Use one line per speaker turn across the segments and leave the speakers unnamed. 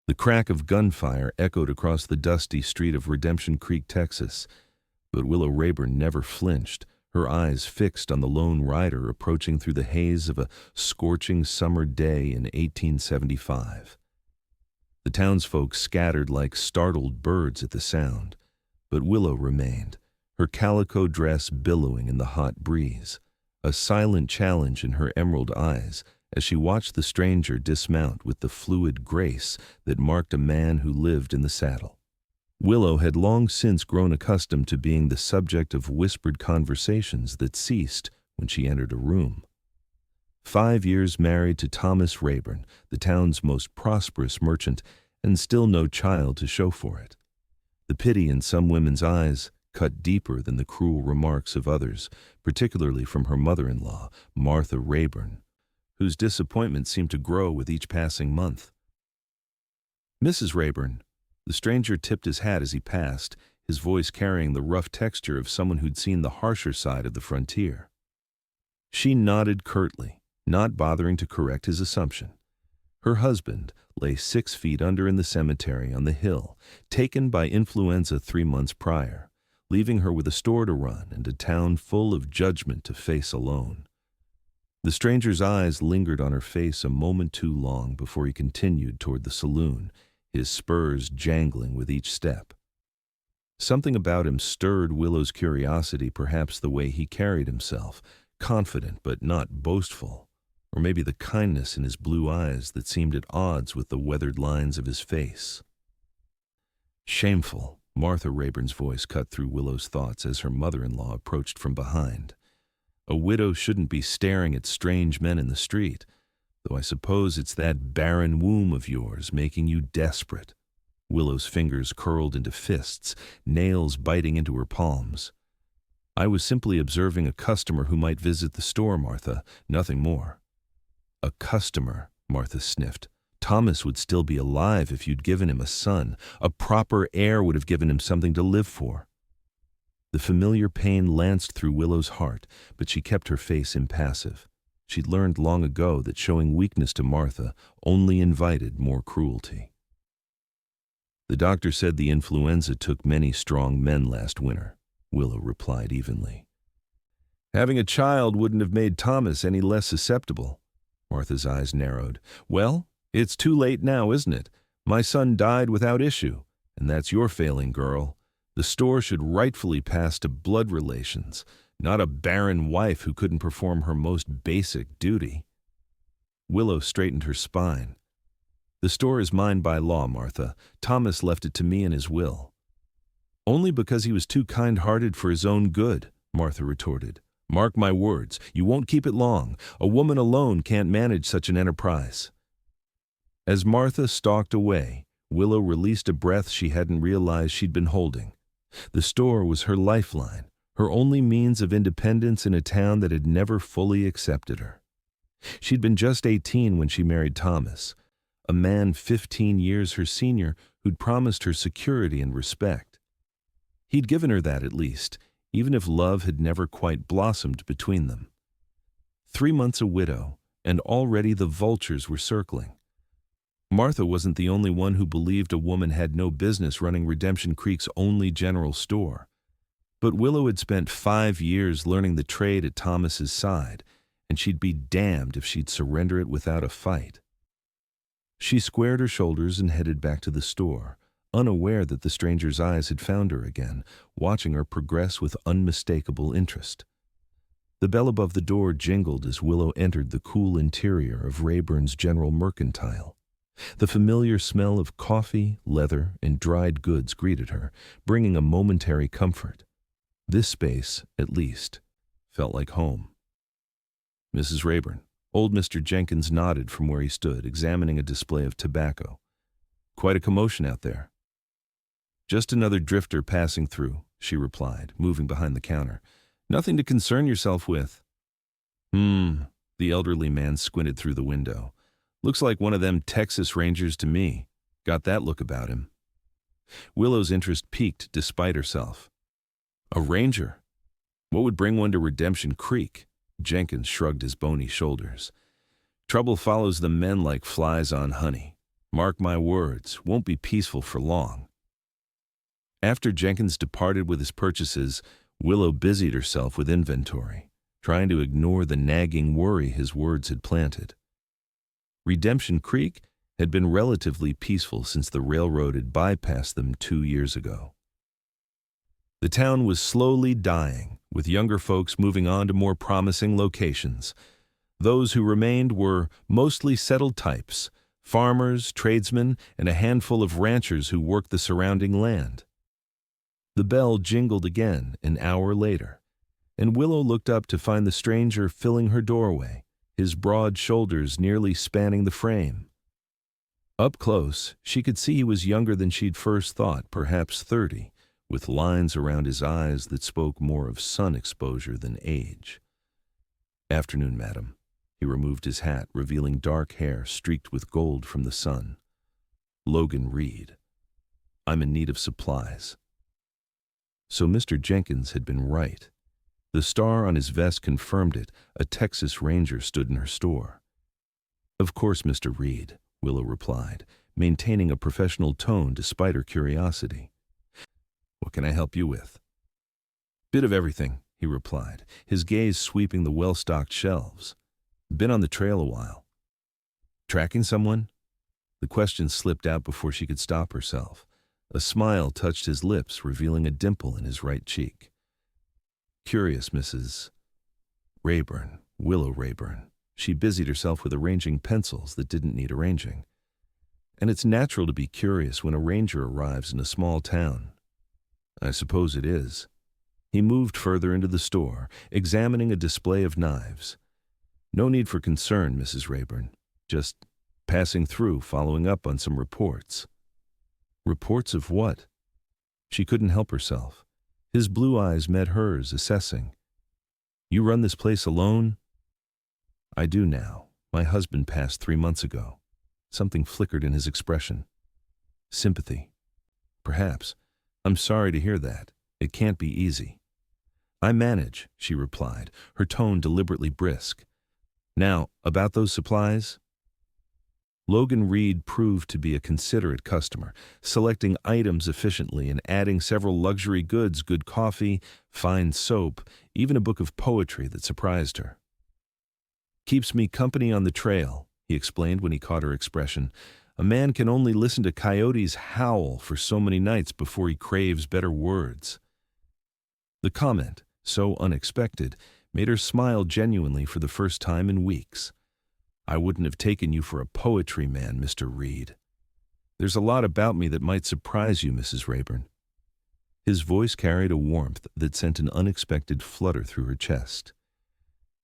The crack of gunfire echoed across the dusty street of Redemption Creek, Texas, but Willow Rayburn never flinched, her eyes fixed on the lone rider approaching through the haze of a scorching summer day in 1875. The townsfolk scattered like startled birds at the sound, but Willow remained, her calico dress billowing in the hot breeze, a silent challenge in her emerald eyes as she watched the stranger dismount with the fluid grace that marked a man who lived in the saddle. Willow had long since grown accustomed to being the subject of whispered conversations that ceased when she entered a room. 5 years married to Thomas Rayburn, the town's most prosperous merchant, and still no child to show for it. The pity in some women's eyes cut deeper than the cruel remarks of others, particularly from her mother-in-law, Martha Rayburn, whose disappointment seemed to grow with each passing month. "Mrs. Rayburn." The stranger tipped his hat as he passed, his voice carrying the rough texture of someone who'd seen the harsher side of the frontier. She nodded curtly, not bothering to correct his assumption. Her husband lay 6 feet under in the cemetery on the hill, taken by influenza 3 months prior, leaving her with a store to run and a town full of judgment to face alone. The stranger's eyes lingered on her face a moment too long before he continued toward the saloon, his spurs jangling with each step. Something about him stirred Willow's curiosity, perhaps the way he carried himself, confident but not boastful, or maybe the kindness in his blue eyes that seemed at odds with the weathered lines of his face. "Shameful," Martha Rayburn's voice cut through Willow's thoughts as her mother-in-law approached from behind. "A widow shouldn't be staring at strange men in the street, though I suppose it's that barren womb of yours making you desperate." Willow's fingers curled into fists, nails biting into her palms. "I was simply observing a customer who might visit the store, Martha, nothing more." "A customer," Martha sniffed. "Thomas would still be alive if you'd given him a son. A proper heir would have given him something to live for." The familiar pain lanced through Willow's heart, but she kept her face impassive. She'd learned long ago that showing weakness to Martha only invited more cruelty. "The doctor said the influenza took many strong men last winter," Willow replied evenly. "Having a child wouldn't have made Thomas any less susceptible." Martha's eyes narrowed. "Well, it's too late now, isn't it? My son died without issue, and that's your failing, girl. The store should rightfully pass to blood relations, not a barren wife who couldn't perform her most basic duty." Willow straightened her spine. "The store is mine by law, Martha. Thomas left it to me in his will." "Only because he was too kind-hearted for his own good," Martha retorted. "Mark my words, you won't keep it long. A woman alone can't manage such an enterprise." As Martha stalked away, Willow released a breath she hadn't realized she'd been holding. The store was her lifeline, her only means of independence in a town that had never fully accepted her. She'd been just 18 when she married Thomas, a man 15 years her senior who'd promised her security and respect. He'd given her that at least, even if love had never quite blossomed between them. 3 months a widow, and already the vultures were circling. Martha wasn't the only one who believed a woman had no business running Redemption Creek's only general store. But Willow had spent 5 years learning the trade at Thomas's side, and she'd be damned if she'd surrender it without a fight. She squared her shoulders and headed back to the store, unaware that the stranger's eyes had found her again, watching her progress with unmistakable interest. The bell above the door jingled as Willow entered the cool interior of Rayburn's General Mercantile. The familiar smell of coffee, leather, and dried goods greeted her, bringing a momentary comfort. This space, at least, felt like home. "Mrs. Rayburn." Old Mr. Jenkins nodded from where he stood, examining a display of tobacco. "Quite a commotion out there." "Just another drifter passing through," she replied, moving behind the counter. "Nothing to concern yourself with." The elderly man squinted through the window. "Looks like one of them Texas Rangers to me. Got that look about him." Willow's interest peaked despite herself. "A ranger? What would bring one to Redemption Creek?" Jenkins shrugged his bony shoulders. "Trouble follows the men like flies on honey. Mark my words, won't be peaceful for long. After Jenkins departed with his purchases, Willow busied herself with inventory, trying to ignore the nagging worry his words had planted. Redemption Creek had been relatively peaceful since the railroad had bypassed them 2 years ago. The town was slowly dying, with younger folks moving on to more promising locations. Those who remained were mostly settled types, farmers, tradesmen, and a handful of ranchers who worked the surrounding land. The bell jingled again an hour later, and Willow looked up to find the stranger filling her doorway, his broad shoulders nearly spanning the frame. Up close, she could see he was younger than she'd first thought, perhaps 30, with lines around his eyes that spoke more of sun exposure than age. "Afternoon, madam." He removed his hat, revealing dark hair streaked with gold from the sun. "Logan Reed. I'm in need of supplies." So Mr. Jenkins had been right. The star on his vest confirmed it. A Texas Ranger stood in her store. "Of course, Mr. Reed," Willow replied, maintaining a professional tone despite her curiosity. "What can I help you with?" "Bit of everything," he replied, his gaze sweeping the well-stocked shelves. "Been on the trail a while." "Tracking someone?" The question slipped out before she could stop herself. A smile touched his lips, revealing a dimple in his right cheek. "Curious, Mrs. Rayburn, Willow Rayburn." She busied herself with arranging pencils that didn't need arranging. "And it's natural to be curious when a ranger arrives in a small town." "I suppose it is." He moved further into the store, examining a display of knives. "No need for concern, Mrs. Rayburn. Just passing through, following up on some reports." "Reports of what?" She couldn't help herself. His blue eyes met hers, assessing. "You run this place alone?" "I do now. My husband passed 3 months ago." Something flickered in his expression. "Sympathy." "Perhaps. I'm sorry to hear that. It can't be easy." "I manage," she replied, her tone deliberately brisk. "Now, about those supplies?" Logan Reed proved to be a considerate customer, selecting items efficiently and adding several luxury goods, good coffee, fine soap, even a book of poetry that surprised her. "Keeps me company on the trail," he explained when he caught her expression. "A man can only listen to coyotes howl for so many nights before he craves better words." The comment, so unexpected, made her smile genuinely for the first time in weeks. "I wouldn't have taken you for a poetry man, Mr. Reed. There's a lot about me that might surprise you, Mrs. Rayburn." His voice carried a warmth that sent an unexpected flutter through her chest.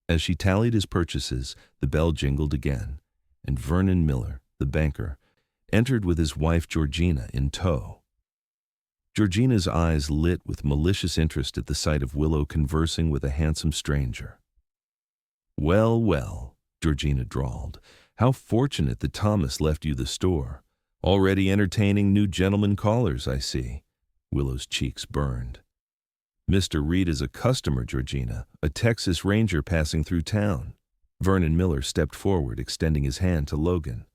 As she tallied his purchases, the bell jingled again, and Vernon Miller, the banker, entered with his wife Georgina in tow. Georgina's eyes lit with malicious interest at the sight of Willow conversing with a handsome stranger. "Well, well," Georgina drawled, "how fortunate that Thomas left you the store. Already entertaining new gentlemen callers, I see." Willow's cheeks burned. "Mr. Reed is a customer, Georgina, a Texas Ranger passing through town." Vernon Miller stepped forward, extending his hand to Logan.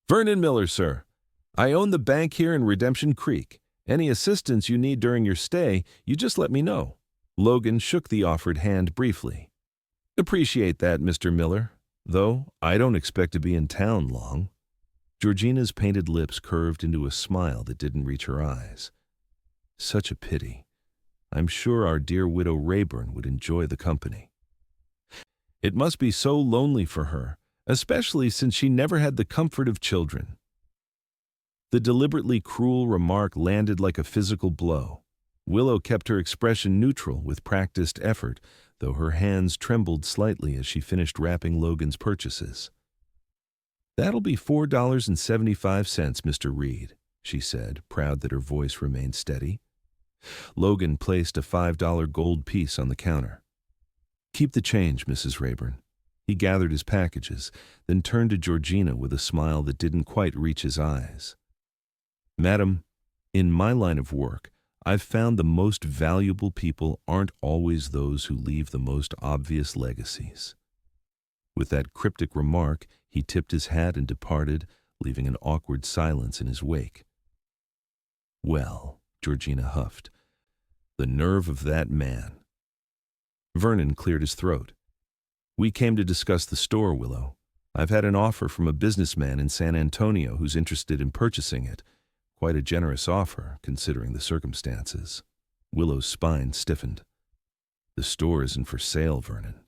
"Vernon Miller, sir. I own the bank here in Redemption Creek. Any assistance you need during your stay, you just let me know." Logan shook the offered hand briefly. "Appreciate that, Mr. Miller, though I don't expect to be in town long." Georgina's painted lips curved into a smile that didn't reach her eyes. "Such a pity. I'm sure our dear widow Rayburn would enjoy the company." "It must be so lonely for her, especially since she never had the comfort of children." The deliberately cruel remark landed like a physical blow. Willow kept her expression neutral with practiced effort, though her hands trembled slightly as she finished wrapping Logan's purchases. "That'll be $4.75, Mr. Reed," she said, proud that her voice remained steady. Logan placed a $5 gold piece on the counter. "Keep the change, Mrs. Rayburn." He gathered his packages, then turned to Georgina with a smile that didn't quite reach his eyes. "Madam, in my line of work, I've found the most valuable people aren't always those who leave the most obvious legacies." With that cryptic remark, he tipped his hat and departed, leaving an awkward silence in his wake. "Well," Georgina huffed, "the nerve of that man." Vernon cleared his throat. "We came to discuss the store, Willow. I've had an offer from a businessman in San Antonio who's interested in purchasing it. Quite a generous offer, considering the circumstances." Willow's spine stiffened. "The store isn't for sale, Vernon."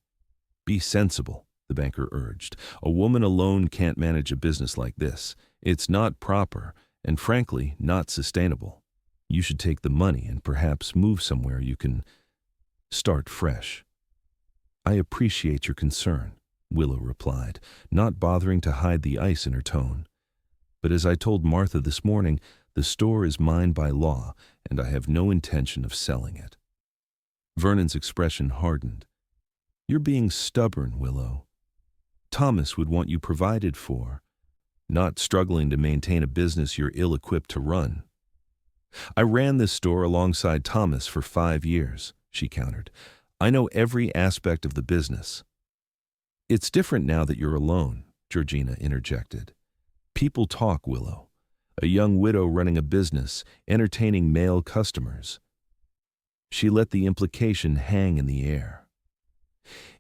"Be sensible," the banker urged. "A woman alone can't manage a business like this. It's not proper, and frankly, not sustainable. You should take the money and perhaps move somewhere you can start fresh." "I appreciate your concern," Willow replied, not bothering to hide the ice in her tone. "But as I told Martha this morning, the store is mine by law, and I have no intention of selling it." Vernon's expression hardened. "You're being stubborn, Willow. Thomas would want you provided for, not struggling to maintain a business you're ill-equipped to run." "I ran this store alongside Thomas for 5 years," she countered. "I know every aspect of the business." "It's different now that you're alone," Georgina interjected. "People talk, Willow. A young widow running a business, entertaining male customers." She let the implication hang in the air.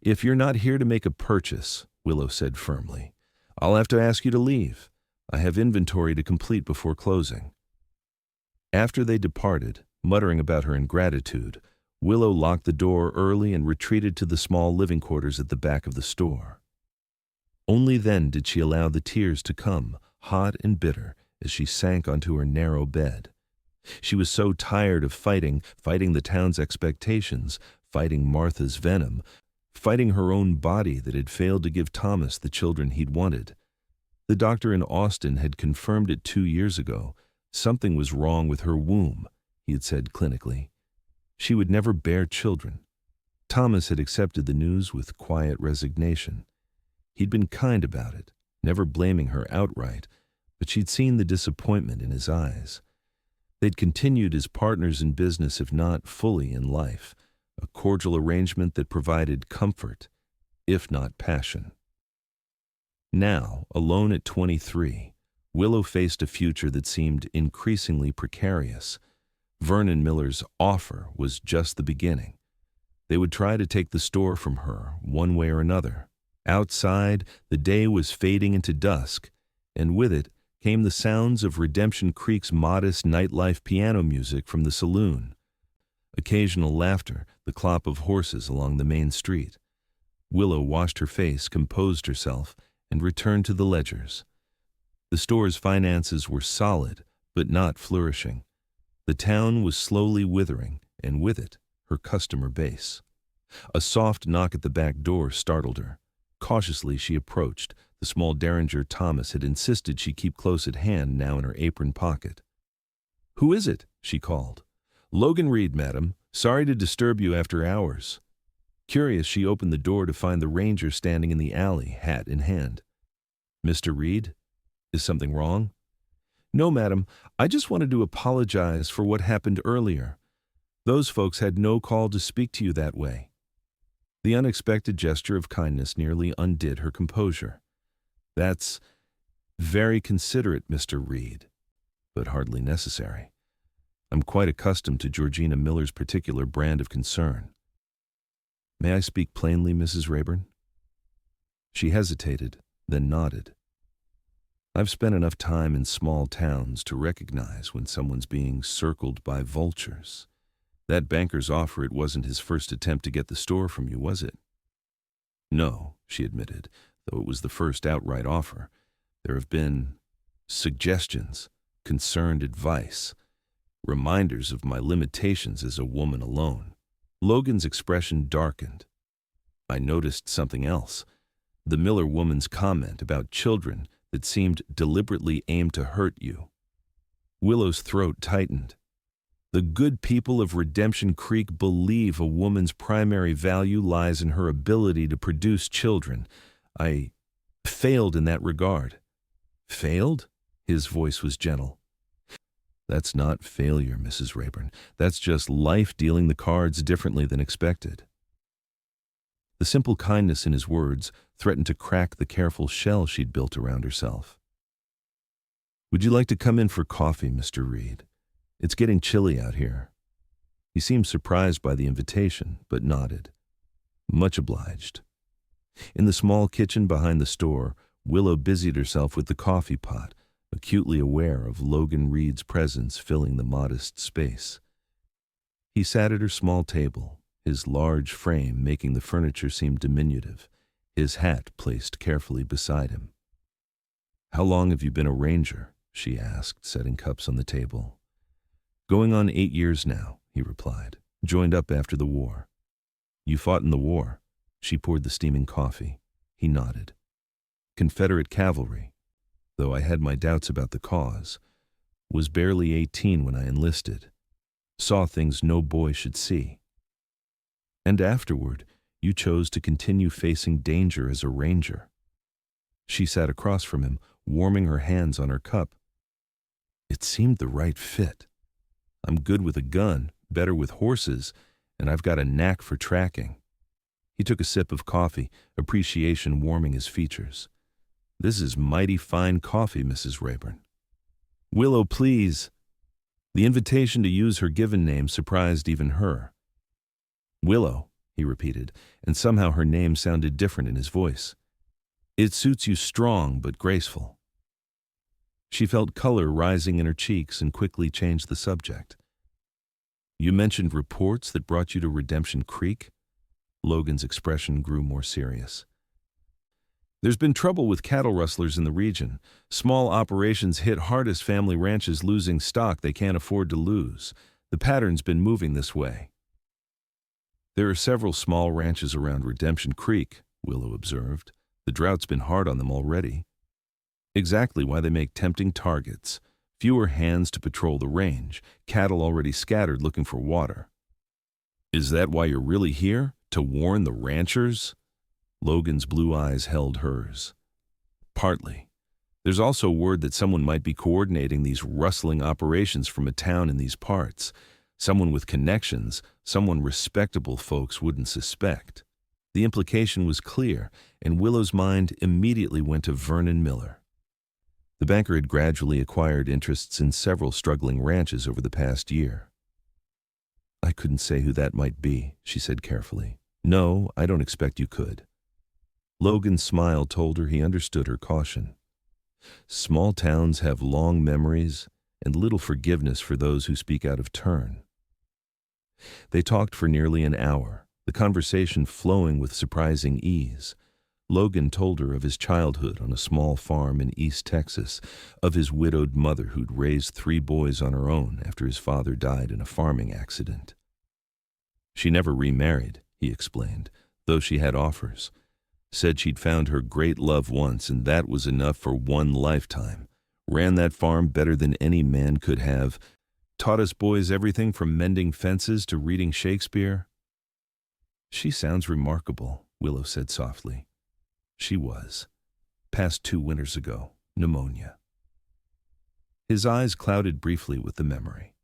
"If you're not here to make a purchase," Willow said firmly, "I'll have to ask you to leave. I have inventory to complete before closing." After they departed, muttering about her ingratitude, Willow locked the door early and retreated to the small living quarters at the back of the store. Only then did she allow the tears to come, hot and bitter, as she sank onto her narrow bed. She was so tired of fighting the town's expectations, fighting Martha's venom, fighting her own body that had failed to give Thomas the children he'd wanted. The doctor in Austin had confirmed it 2 years ago. Something was wrong with her womb, he had said clinically. She would never bear children. Thomas had accepted the news with quiet resignation. He'd been kind about it, never blaming her outright, but she'd seen the disappointment in his eyes. They'd continued as partners in business, if not fully in life, a cordial arrangement that provided comfort, if not passion. Now, alone at 23, Willow faced a future that seemed increasingly precarious. Vernon Miller's offer was just the beginning. They would try to take the store from her, one way or another. Outside, the day was fading into dusk, and with it came the sounds of Redemption Creek's modest nightlife piano music from the saloon. Occasional laughter, the clop of horses along the main street. Willow washed her face, composed herself, and returned to the ledgers. The store's finances were solid, but not flourishing. The town was slowly withering, and with it, her customer base. A soft knock at the back door startled her. Cautiously she approached. The small derringer Thomas had insisted she keep close at hand, now in her apron pocket. "Who is it?" she called. "Logan Reed, madam. Sorry to disturb you after hours." Curious, she opened the door to find the ranger standing in the alley, hat in hand. "Mr. Reed? Is something wrong?" "No, madam. I just wanted to apologize for what happened earlier. Those folks had no call to speak to you that way." The unexpected gesture of kindness nearly undid her composure. "That's very considerate, Mr. Reed, but hardly necessary. I'm quite accustomed to Georgina Miller's particular brand of concern. May I speak plainly, Mrs. Rayburn?" She hesitated, then nodded. "I've spent enough time in small towns to recognize when someone's being circled by vultures. That banker's offer, it wasn't his first attempt to get the store from you, was it?" "No," she admitted, though it was the first outright offer. "There have been suggestions, concerned advice, reminders of my limitations as a woman alone." Logan's expression darkened. "I noticed something else. The Miller woman's comment about children that seemed deliberately aimed to hurt you." Willow's throat tightened. "The good people of Redemption Creek believe a woman's primary value lies in her ability to produce children. I failed in that regard." "Failed?" His voice was gentle. "That's not failure, Mrs. Rayburn. That's just life dealing the cards differently than expected." The simple kindness in his words threatened to crack the careful shell she'd built around herself. Would you like to come in for coffee, Mr. Reed? It's getting chilly out here. He seemed surprised by the invitation, but nodded. Much obliged. In the small kitchen behind the store, Willow busied herself with the coffee pot, acutely aware of Logan Reed's presence filling the modest space. He sat at her small table, his large frame making the furniture seem diminutive, his hat placed carefully beside him. "How long have you been a ranger?" she asked, setting cups on the table. "Going on 8 years now," he replied. "Joined up after the war." "You fought in the war?" She poured the steaming coffee. He nodded. "Confederate cavalry, though I had my doubts about the cause. Was barely 18 when I enlisted. Saw things no boy should see." "And afterward, you chose to continue facing danger as a ranger." She sat across from him, warming her hands on her cup. "It seemed the right fit. I'm good with a gun, better with horses, and I've got a knack for tracking." He took a sip of coffee, appreciation warming his features. "This is mighty fine coffee, Mrs. Rayburn." "Willow, please." The invitation to use her given name surprised even her. "Willow," he repeated, and somehow her name sounded different in his voice. "It suits you strong but graceful." She felt color rising in her cheeks and quickly changed the subject. "You mentioned reports that brought you to Redemption Creek?" Logan's expression grew more serious. "There's been trouble with cattle rustlers in the region. Small operations hit hardest family ranches losing stock they can't afford to lose. The pattern's been moving this way." "There are several small ranches around Redemption Creek," Willow observed. "The drought's been hard on them already." "Exactly why they make tempting targets. Fewer hands to patrol the range, cattle already scattered looking for water." "Is that why you're really here? To warn the ranchers?" Logan's blue eyes held hers. "Partly. There's also word that someone might be coordinating these rustling operations from a town in these parts. Someone with connections, someone respectable folks wouldn't suspect." The implication was clear, and Willow's mind immediately went to Vernon Miller. The banker had gradually acquired interests in several struggling ranches over the past year. "I couldn't say who that might be," she said carefully. "No, I don't expect you could." Logan's smile told her he understood her caution. Small towns have long memories and little forgiveness for those who speak out of turn. They talked for nearly an hour, the conversation flowing with surprising ease. Logan told her of his childhood on a small farm in East Texas, of his widowed mother who'd raised 3 boys on her own after his father died in a farming accident. She never remarried, he explained, though she had offers. Said she'd found her great love once, and that was enough for one lifetime. Ran that farm better than any man could have. Taught us boys everything from mending fences to reading Shakespeare. "She sounds remarkable," Willow said softly. She was. Passed 2 winters ago. Pneumonia. His eyes clouded briefly with the memory.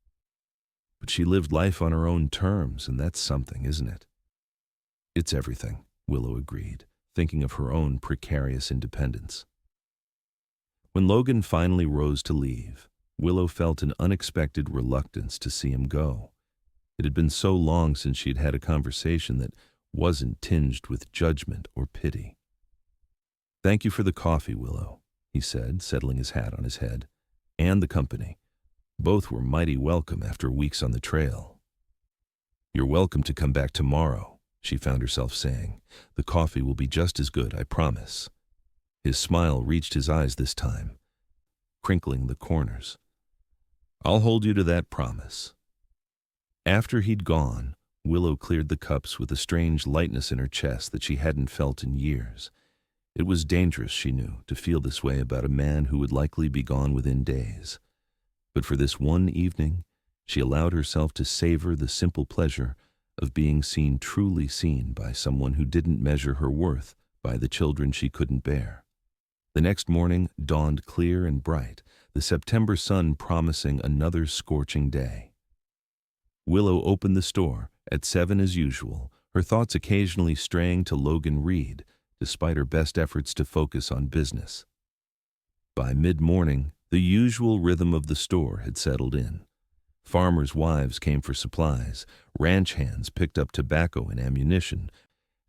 "But she lived life on her own terms, and that's something, isn't it?" "It's everything," Willow agreed, thinking of her own precarious independence. When Logan finally rose to leave, Willow felt an unexpected reluctance to see him go. It had been so long since she'd had a conversation that wasn't tinged with judgment or pity. "Thank you for the coffee, Willow," he said, settling his hat on his head, "and the company. Both were mighty welcome after weeks on the trail." "You're welcome to come back tomorrow," she found herself saying. "The coffee will be just as good, I promise." His smile reached his eyes this time, crinkling the corners. "I'll hold you to that promise." After he'd gone, Willow cleared the cups with a strange lightness in her chest that she hadn't felt in years. It was dangerous, she knew, to feel this way about a man who would likely be gone within days. But for this one evening, she allowed herself to savor the simple pleasure of being seen, truly seen, by someone who didn't measure her worth by the children she couldn't bear. The next morning dawned clear and bright, the September sun promising another scorching day. Willow opened the store at 7 as usual, her thoughts occasionally straying to Logan Reed, despite her best efforts to focus on business. By mid-morning, The usual rhythm of the store had settled in. Farmers' wives came for supplies, ranch hands picked up tobacco and ammunition,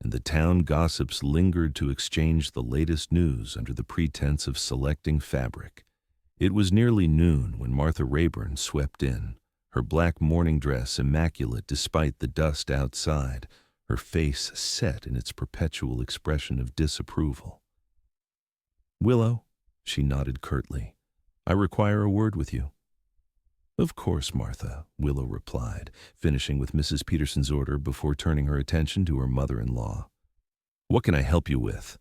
and the town gossips lingered to exchange the latest news under the pretense of selecting fabric. It was nearly noon when Martha Rayburn swept in, her black morning dress immaculate despite the dust outside, her face set in its perpetual expression of disapproval. "Willow," she nodded curtly, "I require a word with you." "Of course, Martha," Willow replied, finishing with Mrs. Peterson's order before turning her attention to her mother-in-law. "What can I help you with?"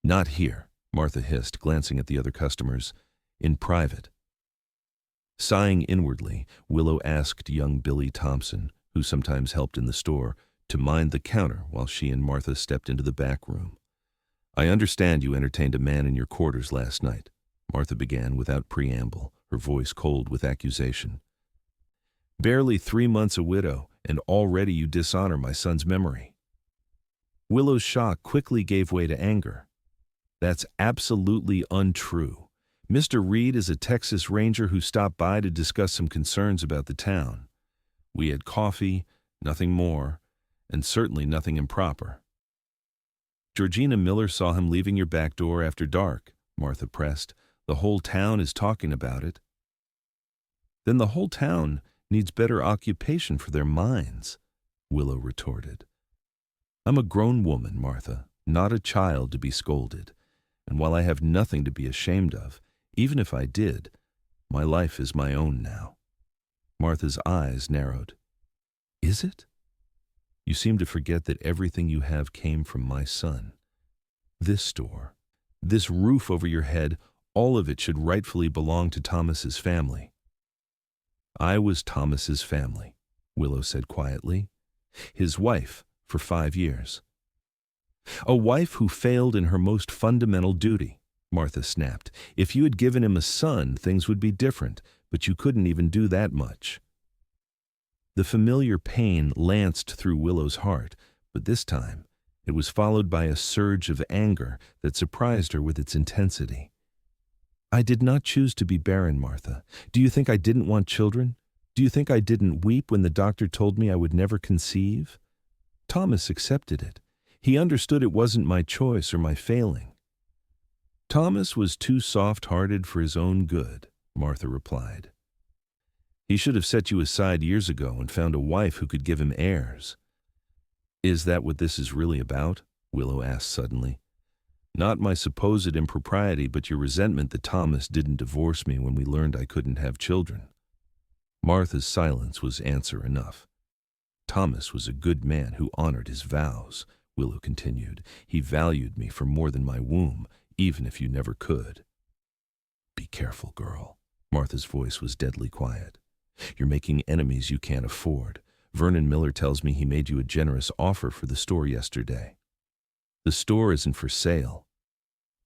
"Not here," Martha hissed, glancing at the other customers. "In private." Sighing inwardly, Willow asked young Billy Thompson, who sometimes helped in the store, to mind the counter while she and Martha stepped into the back room. "I understand you entertained a man in your quarters last night," Martha began without preamble, her voice cold with accusation. "Barely 3 months a widow, and already you dishonor my son's memory." Willow's shock quickly gave way to anger. "That's absolutely untrue. Mr. Reed is a Texas Ranger who stopped by to discuss some concerns about the town. We had coffee, nothing more, and certainly nothing improper." "Georgina Miller saw him leaving your back door after dark," Martha pressed. "The whole town is talking about it." "Then the whole town needs better occupation for their minds," Willow retorted. "I'm a grown woman, Martha, not a child to be scolded. And while I have nothing to be ashamed of, even if I did, my life is my own now." Martha's eyes narrowed. "Is it? You seem to forget that everything you have came from my son. This store, this roof over your head, all of it should rightfully belong to Thomas's family." "I was Thomas's family," Willow said quietly. "His wife for 5 years." "A wife who failed in her most fundamental duty," Martha snapped. "If you had given him a son, things would be different, but you couldn't even do that much." The familiar pain lanced through Willow's heart, but this time it was followed by a surge of anger that surprised her with its intensity. "I did not choose to be barren, Martha. Do you think I didn't want children? Do you think I didn't weep when the doctor told me I would never conceive? Thomas accepted it. He understood it wasn't my choice or my failing." "Thomas was too soft-hearted for his own good," Martha replied. "He should have set you aside years ago and found a wife who could give him heirs." "Is that what this is really about?" Willow asked suddenly. "Not my supposed impropriety, but your resentment that Thomas didn't divorce me when we learned I couldn't have children." Martha's silence was answer enough. "Thomas was a good man who honored his vows," Willow continued. "He valued me for more than my womb, even if you never could." "Be careful, girl." Martha's voice was deadly quiet. "You're making enemies you can't afford. Vernon Miller tells me he made you a generous offer for the store yesterday." "The store isn't for sale."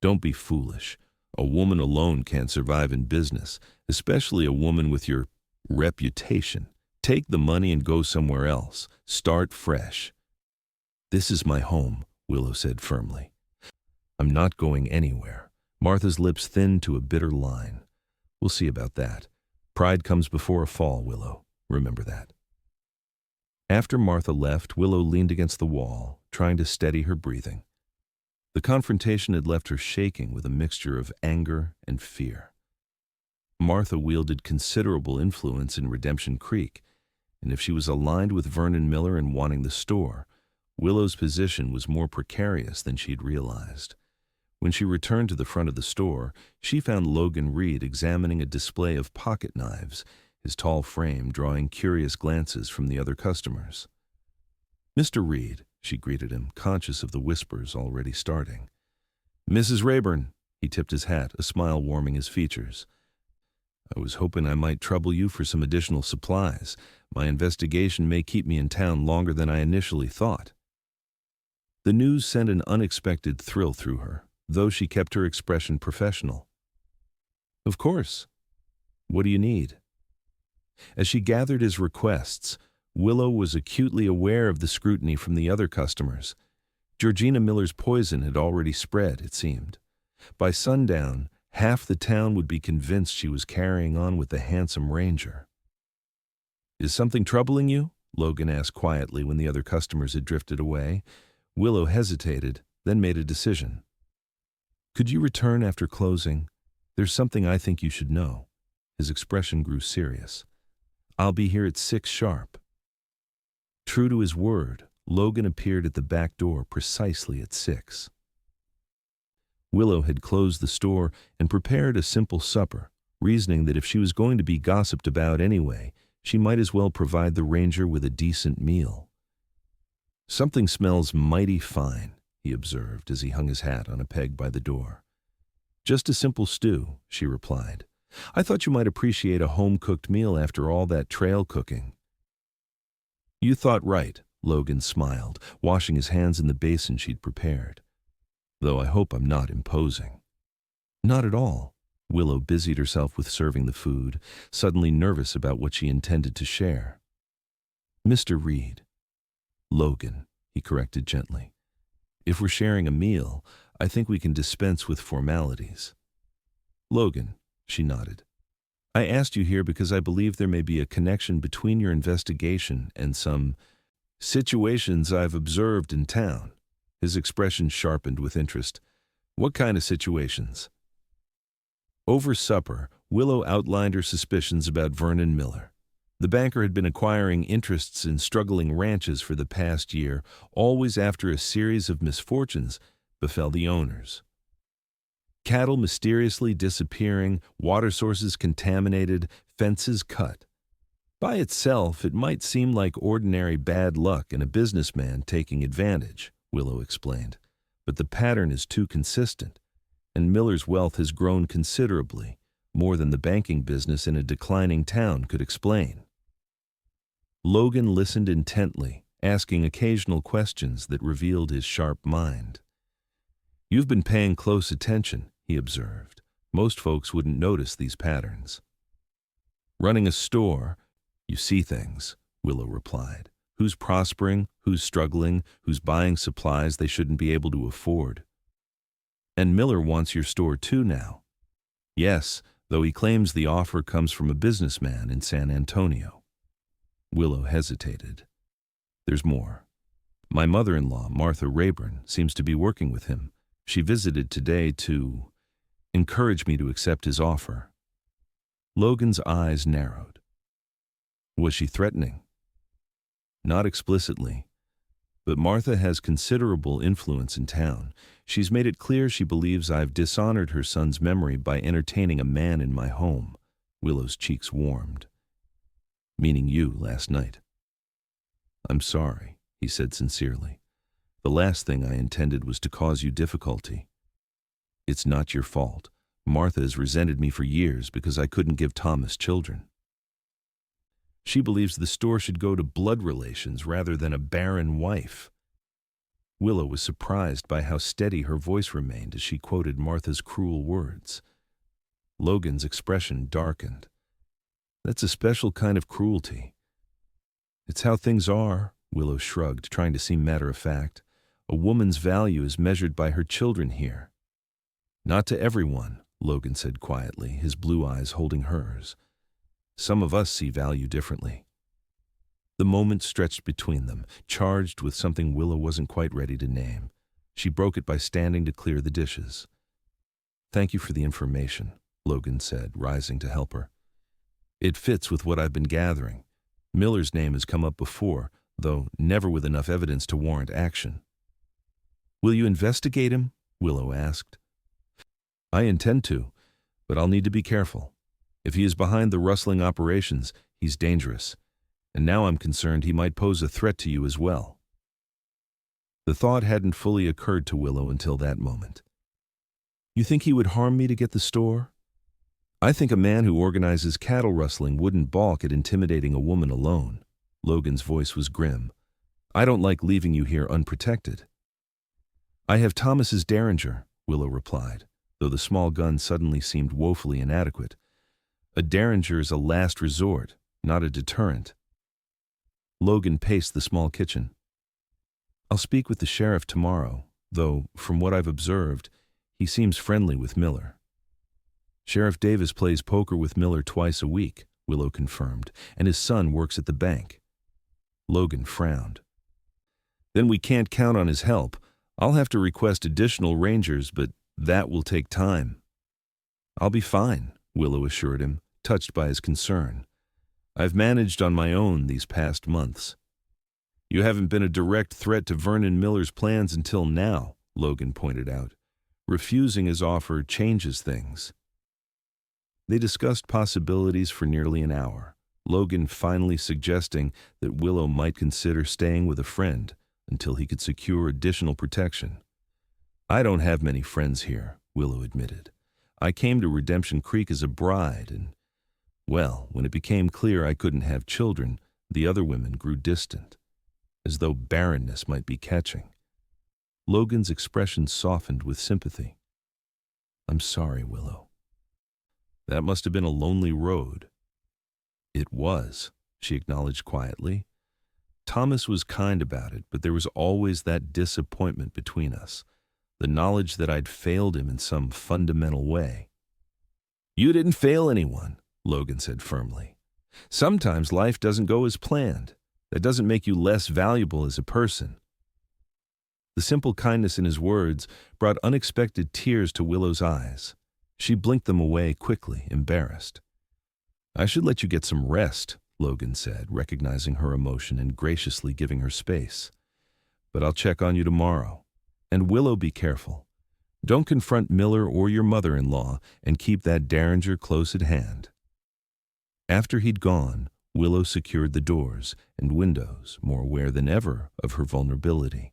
"Don't be foolish. A woman alone can't survive in business, especially a woman with your reputation. Take the money and go somewhere else. Start fresh." "This is my home," Willow said firmly. "I'm not going anywhere." Martha's lips thinned to a bitter line. "We'll see about that. Pride comes before a fall, Willow. Remember that." After Martha left, Willow leaned against the wall, trying to steady her breathing. The confrontation had left her shaking with a mixture of anger and fear. Martha wielded considerable influence in Redemption Creek, and if she was aligned with Vernon Miller in wanting the store, Willow's position was more precarious than she'd realized. When she returned to the front of the store, she found Logan Reed examining a display of pocket knives, his tall frame drawing curious glances from the other customers. "Mr. Reed," she greeted him, conscious of the whispers already starting. "Mrs. Rayburn," he tipped his hat, a smile warming his features. "I was hoping I might trouble you for some additional supplies. My investigation may keep me in town longer than I initially thought." The news sent an unexpected thrill through her, though she kept her expression professional. "Of course. What do you need?" As she gathered his requests, Willow was acutely aware of the scrutiny from the other customers. Georgina Miller's poison had already spread, it seemed. By sundown, Half the town would be convinced she was carrying on with the handsome ranger. "Is something troubling you?" Logan asked quietly when the other customers had drifted away. Willow hesitated, then made a decision. "Could you return after closing? There's something I think you should know." His expression grew serious. "I'll be here at 6 sharp." True to his word, Logan appeared at the back door precisely at 6. Willow had closed the store and prepared a simple supper, reasoning that if she was going to be gossiped about anyway, she might as well provide the ranger with a decent meal. "Something smells mighty fine," he observed as he hung his hat on a peg by the door. "Just a simple stew," she replied. "I thought you might appreciate a home-cooked meal after all that trail cooking." "You thought right," Logan smiled, washing his hands in the basin she'd prepared. "Though I hope I'm not imposing." "Not at all." Willow busied herself with serving the food, suddenly nervous about what she intended to share. "Mr. Reed." "Logan," he corrected gently. "If we're sharing a meal, I think we can dispense with formalities." "Logan," she nodded. "I asked you here because I believe there may be a connection between your investigation and some situations I've observed in town." His expression sharpened with interest. "What kind of situations?" Over supper, Willow outlined her suspicions about Vernon Miller. The banker had been acquiring interests in struggling ranches for the past year, always after a series of misfortunes befell the owners. Cattle mysteriously disappearing, water sources contaminated, fences cut. By itself, it might seem like ordinary bad luck and a businessman taking advantage, Willow explained, but the pattern is too consistent, and Miller's wealth has grown considerably, more than the banking business in a declining town could explain. Logan listened intently, asking occasional questions that revealed his sharp mind. "You've been paying close attention," he observed. "Most folks wouldn't notice these patterns." "Running a store, you see things," Willow replied. "Who's prospering, who's struggling, who's buying supplies they shouldn't be able to afford." "And Miller wants your store too now." "Yes, though he claims the offer comes from a businessman in San Antonio." Willow hesitated. "There's more. My mother-in-law, Martha Rayburn, seems to be working with him. She visited today to encourage me to accept his offer." Logan's eyes narrowed. "Was she threatening?" "Not explicitly. But Martha has considerable influence in town. She's made it clear she believes I've dishonored her son's memory by entertaining a man in my home." Willow's cheeks warmed. "Meaning you last night." "I'm sorry," he said sincerely. "The last thing I intended was to cause you difficulty. It's not your fault. Martha has resented me for years because I couldn't give Thomas children. She believes the store should go to blood relations rather than a barren wife." Willow was surprised by how steady her voice remained as she quoted Martha's cruel words. Logan's expression darkened. "That's a special kind of cruelty." "It's how things are," Willow shrugged, trying to seem matter-of-fact. "A woman's value is measured by her children here." "Not to everyone," Logan said quietly, his blue eyes holding hers. "Some of us see value differently." The moment stretched between them, charged with something Willow wasn't quite ready to name. She broke it by standing to clear the dishes. "Thank you for the information," Logan said, rising to help her. "It fits with what I've been gathering. Miller's name has come up before, though never with enough evidence to warrant action." "Will you investigate him?" Willow asked. "I intend to, but I'll need to be careful. If he is behind the rustling operations, he's dangerous, and now I'm concerned he might pose a threat to you as well." The thought hadn't fully occurred to Willow until that moment. "You think he would harm me to get the store?" "I think a man who organizes cattle rustling wouldn't balk at intimidating a woman alone." Logan's voice was grim. "I don't like leaving you here unprotected." "I have Thomas's Derringer," Willow replied, though the small gun suddenly seemed woefully inadequate. "A Derringer is a last resort, not a deterrent." Logan paced the small kitchen. "I'll speak with the sheriff tomorrow, though, from what I've observed, he seems friendly with Miller." Sheriff Davis plays poker with Miller twice a week, Willow confirmed, and his son works at the bank. Logan frowned. Then we can't count on his help. I'll have to request additional rangers, but that will take time. I'll be fine, Willow assured him, touched by his concern. I've managed on my own these past months. You haven't been a direct threat to Vernon Miller's plans until now, Logan pointed out. Refusing his offer changes things. They discussed possibilities for nearly an hour, Logan finally suggesting that Willow might consider staying with a friend until he could secure additional protection. I don't have many friends here, Willow admitted. I came to Redemption Creek as a bride, and, well, when it became clear I couldn't have children, the other women grew distant, as though barrenness might be catching. Logan's expression softened with sympathy. I'm sorry, Willow. That must have been a lonely road. It was, she acknowledged quietly. Thomas was kind about it, but there was always that disappointment between us, the knowledge that I'd failed him in some fundamental way. You didn't fail anyone, Logan said firmly. Sometimes life doesn't go as planned. That doesn't make you less valuable as a person. The simple kindness in his words brought unexpected tears to Willow's eyes. She blinked them away quickly, embarrassed. I should let you get some rest, Logan said, recognizing her emotion and graciously giving her space. But I'll check on you tomorrow. And Willow, be careful. Don't confront Miller or your mother-in-law, and keep that derringer close at hand. After he'd gone, Willow secured the doors and windows, more aware than ever of her vulnerability.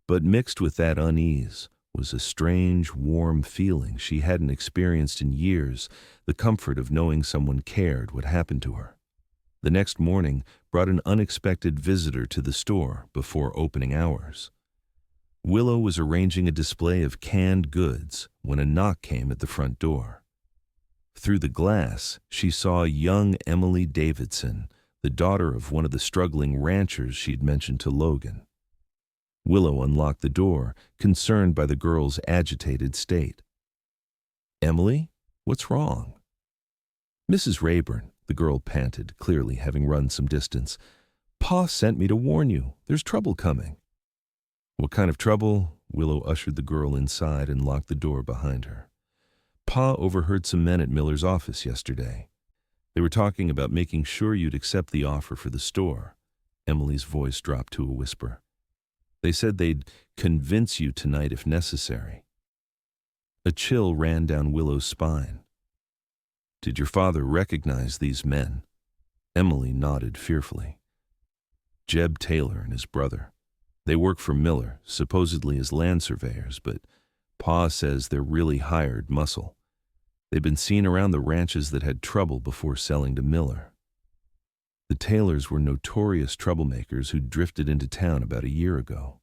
But mixed with that unease was a strange, warm feeling she hadn't experienced in years, the comfort of knowing someone cared what happened to her. The next morning brought an unexpected visitor to the store before opening hours. Willow was arranging a display of canned goods when a knock came at the front door. Through the glass, she saw young Emily Davidson, the daughter of one of the struggling ranchers she'd mentioned to Logan. Willow unlocked the door, concerned by the girl's agitated state. Emily, what's wrong? Mrs. Rayburn, the girl panted, clearly having run some distance. Pa sent me to warn you. There's trouble coming. What kind of trouble? Willow ushered the girl inside and locked the door behind her. Pa overheard some men at Miller's office yesterday. They were talking about making sure you'd accept the offer for the store. Emily's voice dropped to a whisper. They said they'd convince you tonight if necessary. A chill ran down Willow's spine. Did your father recognize these men? Emily nodded fearfully. Jeb Taylor and his brother. They work for Miller, supposedly as land surveyors, but Pa says they're really hired muscle. They've been seen around the ranches that had trouble before selling to Miller. The Taylors were notorious troublemakers who drifted into town about a year ago.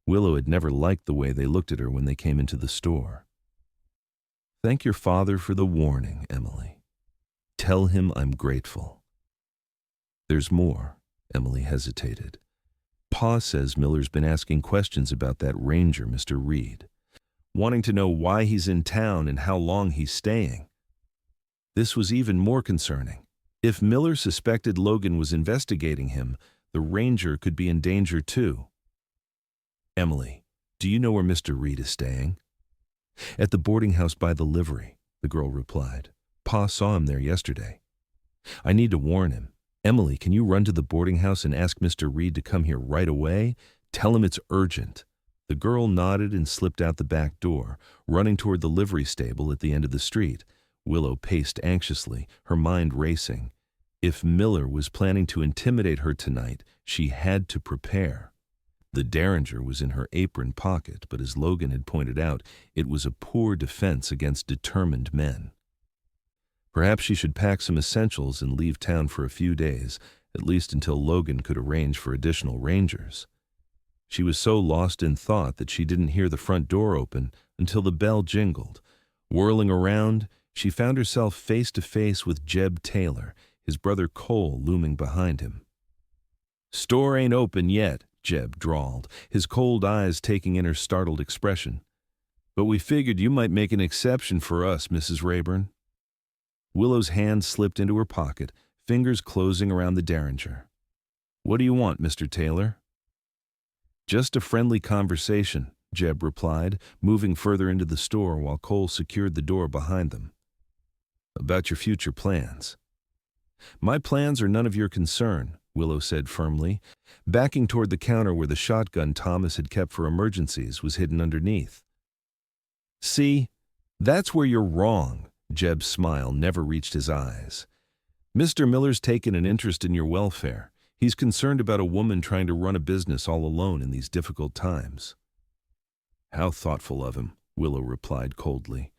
Willow had never liked the way they looked at her when they came into the store. Thank your father for the warning, Emily. Tell him I'm grateful. There's more, Emily hesitated. Pa says Miller's been asking questions about that ranger, Mr. Reed, wanting to know why he's in town and how long he's staying. This was even more concerning. If Miller suspected Logan was investigating him, the ranger could be in danger too. Emily, do you know where Mr. Reed is staying? At the boarding house by the livery, the girl replied. Pa saw him there yesterday. I need to warn him. Emily, can you run to the boarding house and ask Mr. Reed to come here right away? Tell him it's urgent. The girl nodded and slipped out the back door, running toward the livery stable at the end of the street. Willow paced anxiously, her mind racing. If Miller was planning to intimidate her tonight, she had to prepare. The derringer was in her apron pocket, but as Logan had pointed out, it was a poor defense against determined men. Perhaps she should pack some essentials and leave town for a few days, at least until Logan could arrange for additional rangers. She was so lost in thought that she didn't hear the front door open until the bell jingled. Whirling around, she found herself face to face with Jeb Taylor, his brother Cole looming behind him. Store ain't open yet, Jeb drawled, his cold eyes taking in her startled expression. But we figured you might make an exception for us, Mrs. Rayburn. Willow's hand slipped into her pocket, fingers closing around the derringer. What do you want, Mr. Taylor? Just a friendly conversation, Jeb replied, moving further into the store while Cole secured the door behind them. About your future plans. My plans are none of your concern, Willow said firmly, backing toward the counter where the shotgun Thomas had kept for emergencies was hidden underneath. See, that's where you're wrong, Jeb's smile never reached his eyes. Mr. Miller's taken an interest in your welfare. He's concerned about a woman trying to run a business all alone in these difficult times. How thoughtful of him, Willow replied coldly.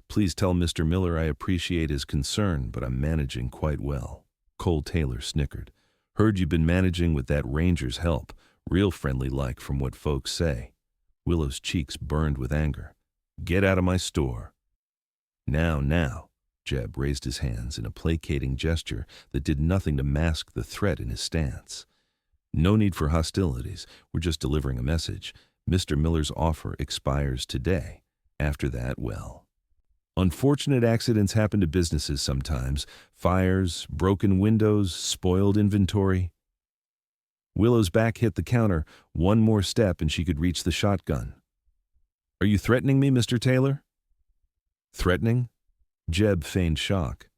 Please tell Mr. Miller I appreciate his concern, but I'm managing quite well. Cole Taylor snickered. Heard you've been managing with that ranger's help. Real friendly-like from what folks say. Willow's cheeks burned with anger. Get out of my store. Now, Jeb raised his hands in a placating gesture that did nothing to mask the threat in his stance. No need for hostilities. We're just delivering a message. Mr. Miller's offer expires today. After that, well. Unfortunate accidents happen to businesses sometimes. Fires, broken windows, spoiled inventory. Willow's back hit the counter. One more step and she could reach the shotgun. Are you threatening me, Mr. Taylor? Threatening? Jeb feigned shock.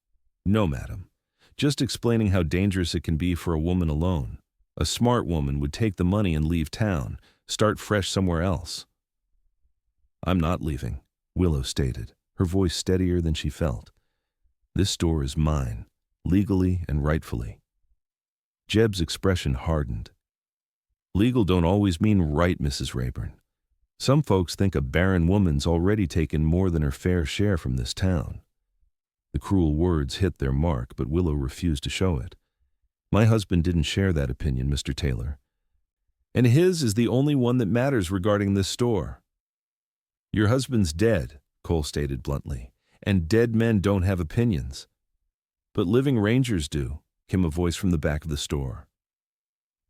No, madam. Just explaining how dangerous it can be for a woman alone. A smart woman would take the money and leave town, start fresh somewhere else. I'm not leaving, Willow stated, her voice steadier than she felt. This store is mine, legally and rightfully. Jeb's expression hardened. Legal don't always mean right, Mrs. Rayburn. Some folks think a barren woman's already taken more than her fair share from this town. The cruel words hit their mark, but Willow refused to show it. My husband didn't share that opinion, Mr. Taylor. And his is the only one that matters regarding this store. Your husband's dead, Cole stated bluntly, and dead men don't have opinions. But living rangers do, came a voice from the back of the store.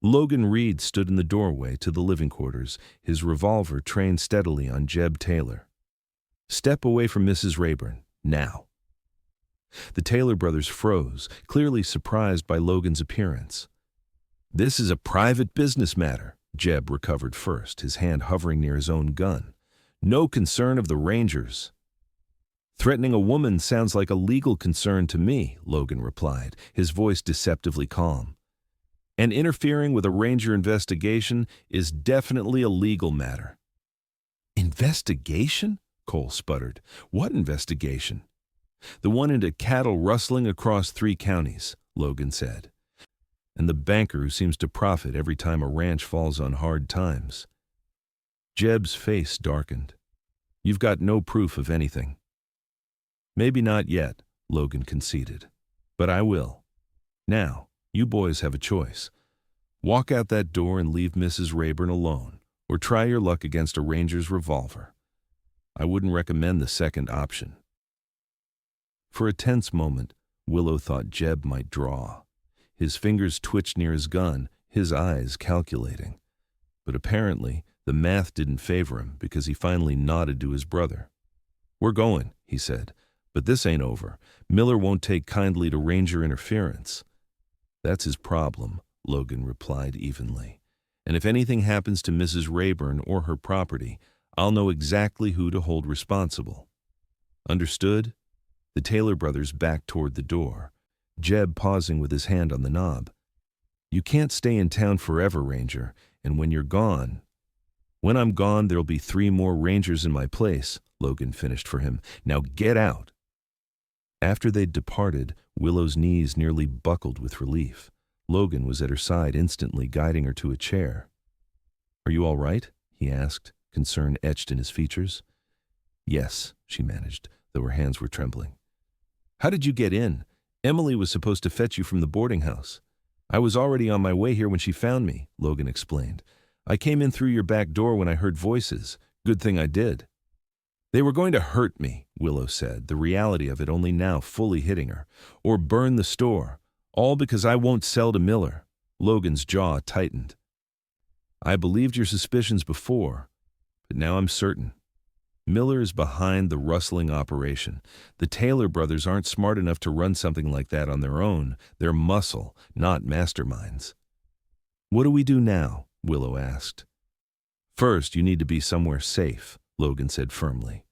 Logan Reed stood in the doorway to the living quarters, his revolver trained steadily on Jeb Taylor. Step away from Mrs. Rayburn, now. The Taylor brothers froze, clearly surprised by Logan's appearance. This is a private business matter, Jeb recovered first, his hand hovering near his own gun. No concern of the Rangers. Threatening a woman sounds like a legal concern to me, Logan replied, his voice deceptively calm. And interfering with a Ranger investigation is definitely a legal matter. Investigation? Cole sputtered. What investigation? The one into cattle rustling across 3 counties, Logan said. And the banker who seems to profit every time a ranch falls on hard times. Jeb's face darkened. You've got no proof of anything. Maybe not yet, Logan conceded. But I will. Now, you boys have a choice. Walk out that door and leave Mrs. Rayburn alone, or try your luck against a ranger's revolver. I wouldn't recommend the second option. For a tense moment, Willow thought Jeb might draw. His fingers twitched near his gun, his eyes calculating. But apparently, the math didn't favor him because he finally nodded to his brother. We're going, he said, but this ain't over. Miller won't take kindly to Ranger interference. That's his problem, Logan replied evenly. And if anything happens to Mrs. Rayburn or her property, I'll know exactly who to hold responsible. Understood? The Taylor brothers backed toward the door, Jeb pausing with his hand on the knob. You can't stay in town forever, Ranger, and when you're gone... When I'm gone, there'll be 3 more Rangers in my place, Logan finished for him. Now get out. After they'd departed, Willow's knees nearly buckled with relief. Logan was at her side instantly, guiding her to a chair. Are you all right? He asked, concern etched in his features. Yes, she managed, though her hands were trembling. How did you get in? Emily was supposed to fetch you from the boarding house. I was already on my way here when she found me, Logan explained. I came in through your back door when I heard voices. Good thing I did. They were going to hurt me, Willow said, the reality of it only now fully hitting her. Or burn the store. All because I won't sell to Miller. Logan's jaw tightened. I believed your suspicions before, but now I'm certain. Miller is behind the rustling operation. The Taylor brothers aren't smart enough to run something like that on their own. They're muscle, not masterminds. What do we do now? Willow asked. First, you need to be somewhere safe, Logan said firmly.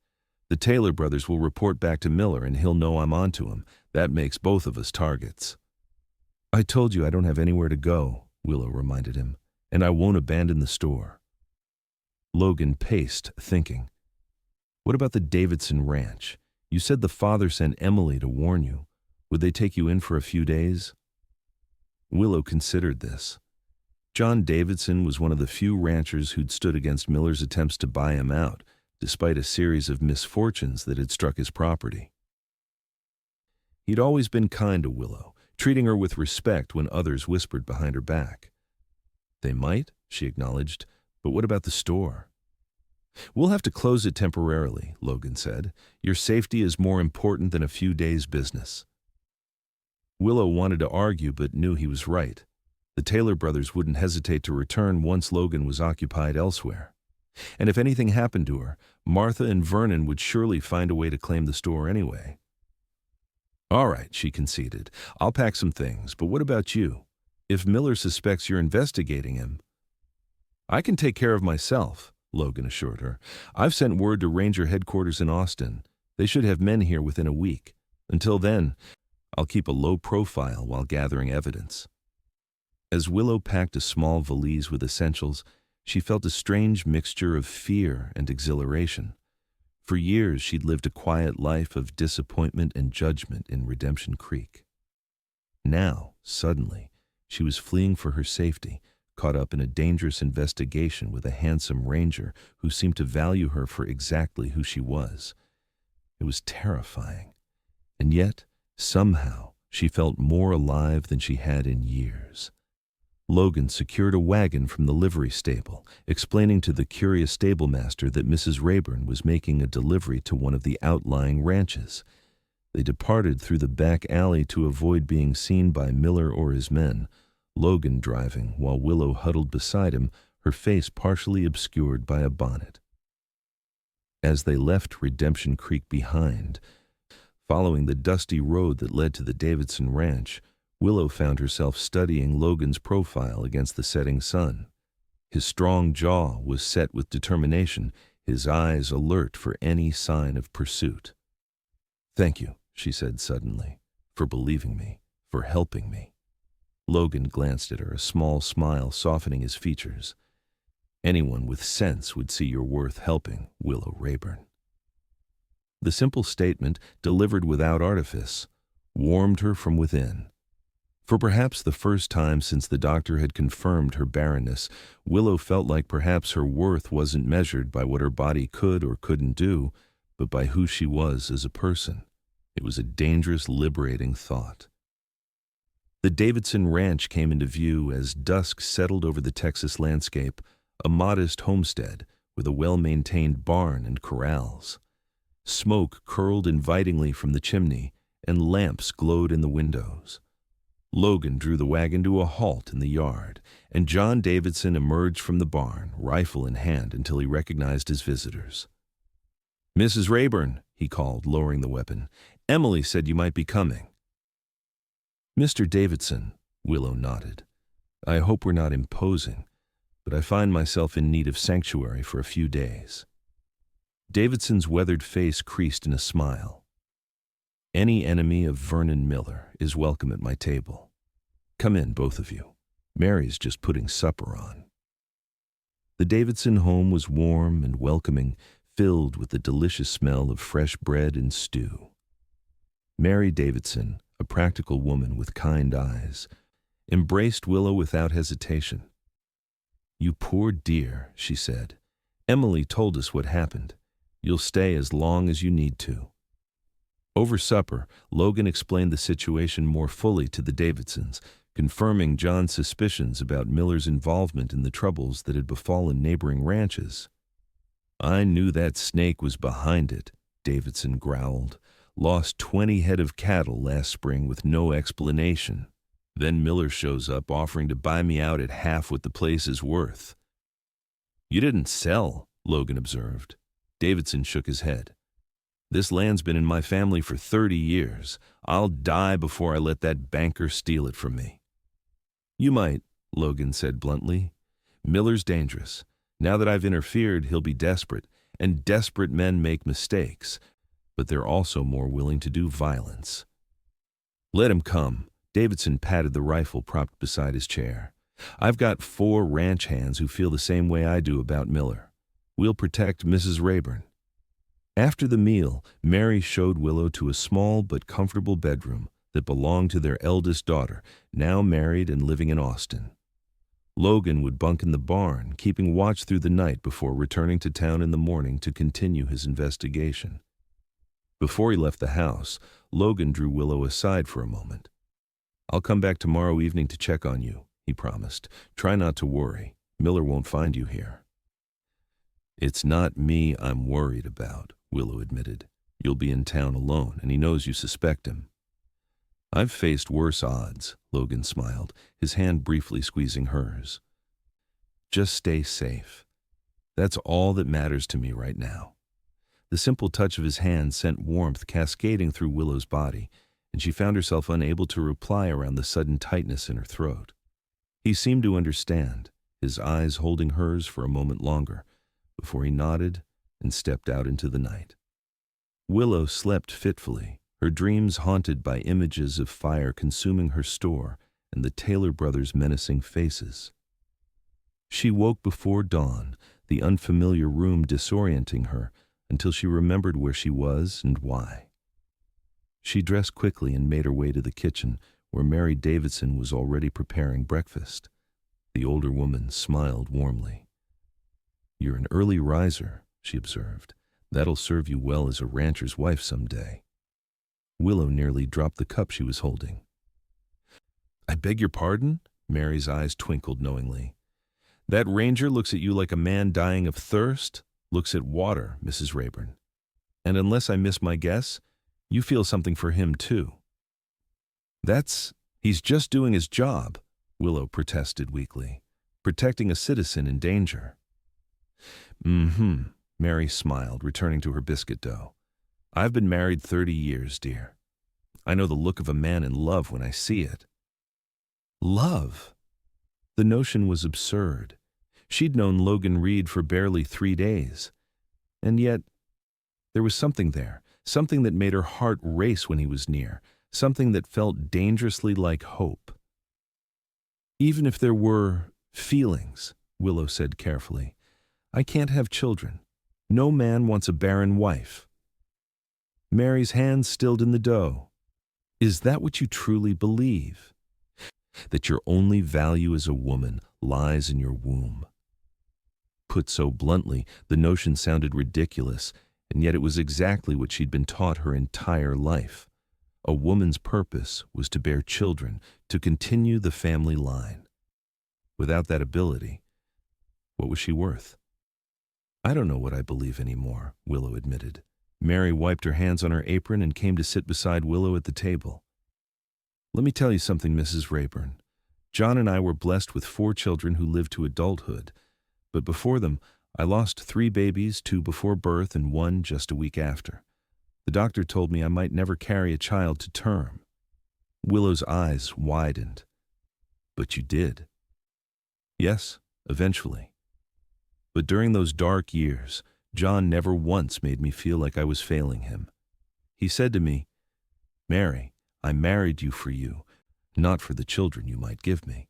The Taylor brothers will report back to Miller and he'll know I'm onto him. That makes both of us targets. I told you I don't have anywhere to go, Willow reminded him, and I won't abandon the store. Logan paced, thinking. What about the Davidson ranch? You said the father sent Emily to warn you. Would they take you in for a few days? Willow considered this. John Davidson was one of the few ranchers who'd stood against Miller's attempts to buy him out, despite a series of misfortunes that had struck his property. He'd always been kind to Willow, treating her with respect when others whispered behind her back. They might, she acknowledged, but what about the store? We'll have to close it temporarily, Logan said. Your safety is more important than a few days' business. Willow wanted to argue but knew he was right. The Taylor brothers wouldn't hesitate to return once Logan was occupied elsewhere. And if anything happened to her, Martha and Vernon would surely find a way to claim the store anyway. All right, she conceded. I'll pack some things, but what about you? If Miller suspects you're investigating him, I can take care of myself, Logan assured her. I've sent word to Ranger headquarters in Austin. They should have men here within a week. Until then, I'll keep a low profile while gathering evidence. As Willow packed a small valise with essentials, she felt a strange mixture of fear and exhilaration. For years, she'd lived a quiet life of disappointment and judgment in Redemption Creek. Now, suddenly, she was fleeing for her safety, caught up in a dangerous investigation with a handsome ranger who seemed to value her for exactly who she was. It was terrifying. And yet, somehow, she felt more alive than she had in years. Logan secured a wagon from the livery stable, explaining to the curious stablemaster that Mrs. Rayburn was making a delivery to one of the outlying ranches. They departed through the back alley to avoid being seen by Miller or his men, Logan driving while Willow huddled beside him, her face partially obscured by a bonnet. As they left Redemption Creek behind, following the dusty road that led to the Davidson ranch, Willow found herself studying Logan's profile against the setting sun. His strong jaw was set with determination, his eyes alert for any sign of pursuit. Thank you, she said suddenly, for believing me, for helping me. Logan glanced at her, a small smile softening his features. Anyone with sense would see you're worth helping, Willow Rayburn. The simple statement, delivered without artifice, warmed her from within. For perhaps the first time since the doctor had confirmed her barrenness, Willow felt like perhaps her worth wasn't measured by what her body could or couldn't do, but by who she was as a person. It was a dangerous, liberating thought. The Davidson ranch came into view as dusk settled over the Texas landscape, a modest homestead with a well-maintained barn and corrals. Smoke curled invitingly from the chimney, and lamps glowed in the windows. Logan drew the wagon to a halt in the yard, and John Davidson emerged from the barn, rifle in hand, until he recognized his visitors. "Mrs. Rayburn," he called, lowering the weapon. "Emily said you might be coming." "Mr. Davidson," Willow nodded. "I hope we're not imposing, but I find myself in need of sanctuary for a few days." Davidson's weathered face creased in a smile. "Any enemy of Vernon Miller is welcome at my table. Come in, both of you. Mary's just putting supper on." The Davidson home was warm and welcoming, filled with the delicious smell of fresh bread and stew. Mary Davidson, a practical woman with kind eyes, embraced Willow without hesitation. "You poor dear," she said. "Emily told us what happened. You'll stay as long as you need to." Over supper, Logan explained the situation more fully to the Davidsons, confirming John's suspicions about Miller's involvement in the troubles that had befallen neighboring ranches. "I knew that snake was behind it," Davidson growled. "Lost 20 head of cattle last spring with no explanation. Then Miller shows up offering to buy me out at half what the place is worth." "You didn't sell," Logan observed. Davidson shook his head. This land's been in my family for 30 years. I'll die before I let that banker steal it from me. You might, Logan said bluntly. Miller's dangerous. Now that I've interfered, he'll be desperate, and desperate men make mistakes, but they're also more willing to do violence. Let him come. Davidson patted the rifle propped beside his chair. I've got 4 ranch hands who feel the same way I do about Miller. We'll protect Mrs. Rayburn. After the meal, Mary showed Willow to a small but comfortable bedroom that belonged to their eldest daughter, now married and living in Austin. Logan would bunk in the barn, keeping watch through the night before returning to town in the morning to continue his investigation. Before he left the house, Logan drew Willow aside for a moment. I'll come back tomorrow evening to check on you, he promised. Try not to worry. Miller won't find you here. It's not me I'm worried about, Willow admitted. You'll be in town alone, and he knows you suspect him. I've faced worse odds, Logan smiled, his hand briefly squeezing hers. Just stay safe. That's all that matters to me right now. The simple touch of his hand sent warmth cascading through Willow's body, and she found herself unable to reply around the sudden tightness in her throat. He seemed to understand, his eyes holding hers for a moment longer, before he nodded and stepped out into the night. Willow slept fitfully, her dreams haunted by images of fire consuming her store and the Taylor brothers' menacing faces. She woke before dawn, the unfamiliar room disorienting her until she remembered where she was and why. She dressed quickly and made her way to the kitchen, where Mary Davidson was already preparing breakfast. The older woman smiled warmly. You're an early riser, she observed. That'll serve you well as a rancher's wife someday. Willow nearly dropped the cup she was holding. I beg your pardon? Mary's eyes twinkled knowingly. That ranger looks at you like a man dying of thirst looks at water, Mrs. Rayburn. And unless I miss my guess, you feel something for him too. He's just doing his job, Willow protested weakly, protecting a citizen in danger. Mary smiled, returning to her biscuit dough. I've been married 30 years, dear. I know the look of a man in love when I see it. Love? The notion was absurd. She'd known Logan Reed for barely 3 days. And yet, there was something there, something that made her heart race when he was near, something that felt dangerously like hope. Even if there were feelings, Willow said carefully, I can't have children. No man wants a barren wife. Mary's hands stilled in the dough. Is that what you truly believe? That your only value as a woman lies in your womb? Put so bluntly, the notion sounded ridiculous, and yet it was exactly what she'd been taught her entire life. A woman's purpose was to bear children, to continue the family line. Without that ability, what was she worth? I don't know what I believe anymore, Willow admitted. Mary wiped her hands on her apron and came to sit beside Willow at the table. Let me tell you something, Mrs. Rayburn. John and I were blessed with 4 children who lived to adulthood, but before them, I lost 3 babies, 2 before birth and 1 just a week after. The doctor told me I might never carry a child to term. Willow's eyes widened. But you did. Yes, eventually. But during those dark years, John never once made me feel like I was failing him. He said to me, Mary, I married you for you, not for the children you might give me.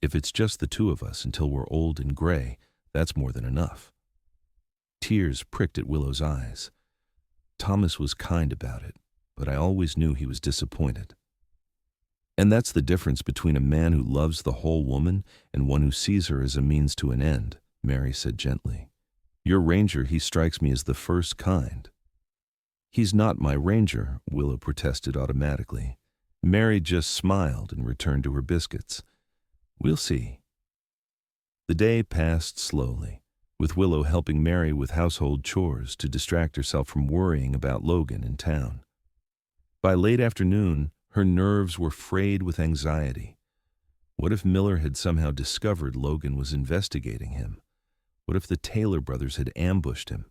If it's just the 2 of us until we're old and gray, that's more than enough. Tears pricked at Willow's eyes. Thomas was kind about it, but I always knew he was disappointed. And that's the difference between a man who loves the whole woman and one who sees her as a means to an end, Mary said gently. Your ranger, he strikes me as the first kind. He's not my ranger, Willow protested automatically. Mary just smiled and returned to her biscuits. We'll see. The day passed slowly, with Willow helping Mary with household chores to distract herself from worrying about Logan in town. By late afternoon, her nerves were frayed with anxiety. What if Miller had somehow discovered Logan was investigating him? What if the Taylor brothers had ambushed him?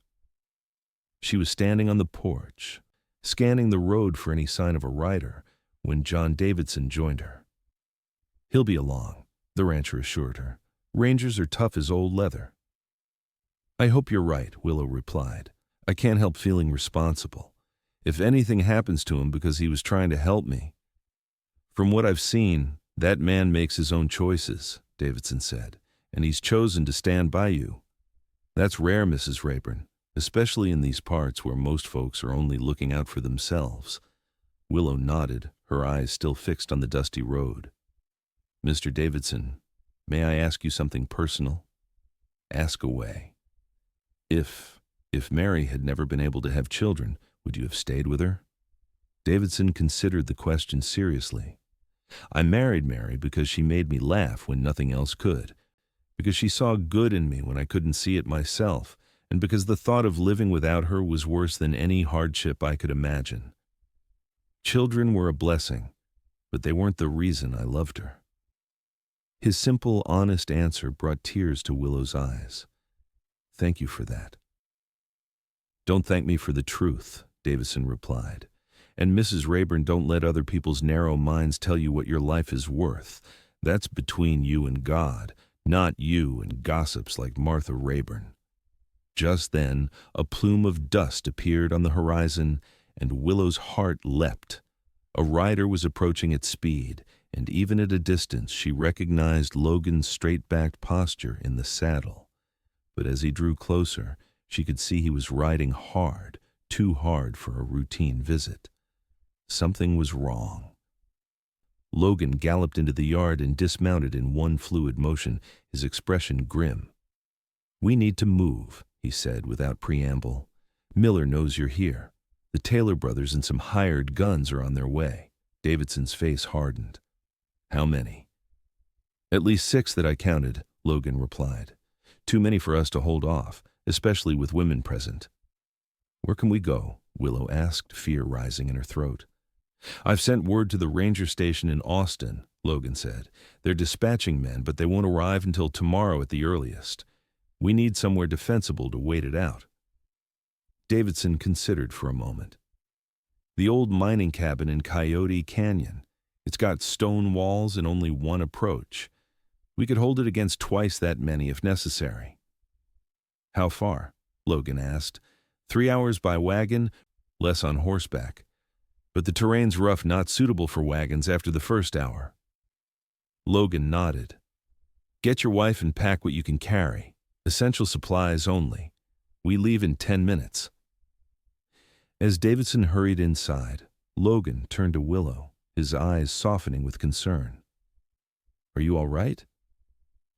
She was standing on the porch, scanning the road for any sign of a rider, when John Davidson joined her. "He'll be along," the rancher assured her. "Rangers are tough as old leather." "I hope you're right," Willow replied. "I can't help feeling responsible. If anything happens to him because he was trying to help me." "From what I've seen, that man makes his own choices," Davidson said, "and he's chosen to stand by you. That's rare, Mrs. Rayburn, especially in these parts where most folks are only looking out for themselves." Willow nodded, her eyes still fixed on the dusty road. "Mr. Davidson, may I ask you something personal?" "Ask away." If Mary had never been able to have children, would you have stayed with her?" Davidson considered the question seriously. "I married Mary because she made me laugh when nothing else could, because she saw good in me when I couldn't see it myself, and because the thought of living without her was worse than any hardship I could imagine. Children were a blessing, but they weren't the reason I loved her." His simple, honest answer brought tears to Willow's eyes. "Thank you for that." "Don't thank me for the truth," Davidson replied. "And Mrs. Rayburn, don't let other people's narrow minds tell you what your life is worth. That's between you and God, not you and gossips like Martha Rayburn." Just then, a plume of dust appeared on the horizon, and Willow's heart leapt. A rider was approaching at speed, and even at a distance she recognized Logan's straight-backed posture in the saddle. But as he drew closer, she could see he was riding hard, too hard for a routine visit. Something was wrong. Logan galloped into the yard and dismounted in one fluid motion, his expression grim. "We need to move," he said without preamble. "Miller knows you're here. The Taylor brothers and some hired guns are on their way." Davidson's face hardened. "How many?" "At least 6 that I counted," Logan replied. "Too many for us to hold off, especially with women present." "Where can we go?" Willow asked, fear rising in her throat. "I've sent word to the ranger station in Austin," Logan said. "They're dispatching men, but they won't arrive until tomorrow at the earliest. We need somewhere defensible to wait it out." Davidson considered for a moment. "The old mining cabin in Coyote Canyon. It's got stone walls and only one approach. We could hold it against twice that many if necessary." "How far?" Logan asked. 3 hours by wagon, less on horseback. But the terrain's rough, not suitable for wagons after the first hour." Logan nodded. "Get your wife and pack what you can carry. Essential supplies only. We leave in 10 minutes. As Davidson hurried inside, Logan turned to Willow, his eyes softening with concern. "Are you all right?"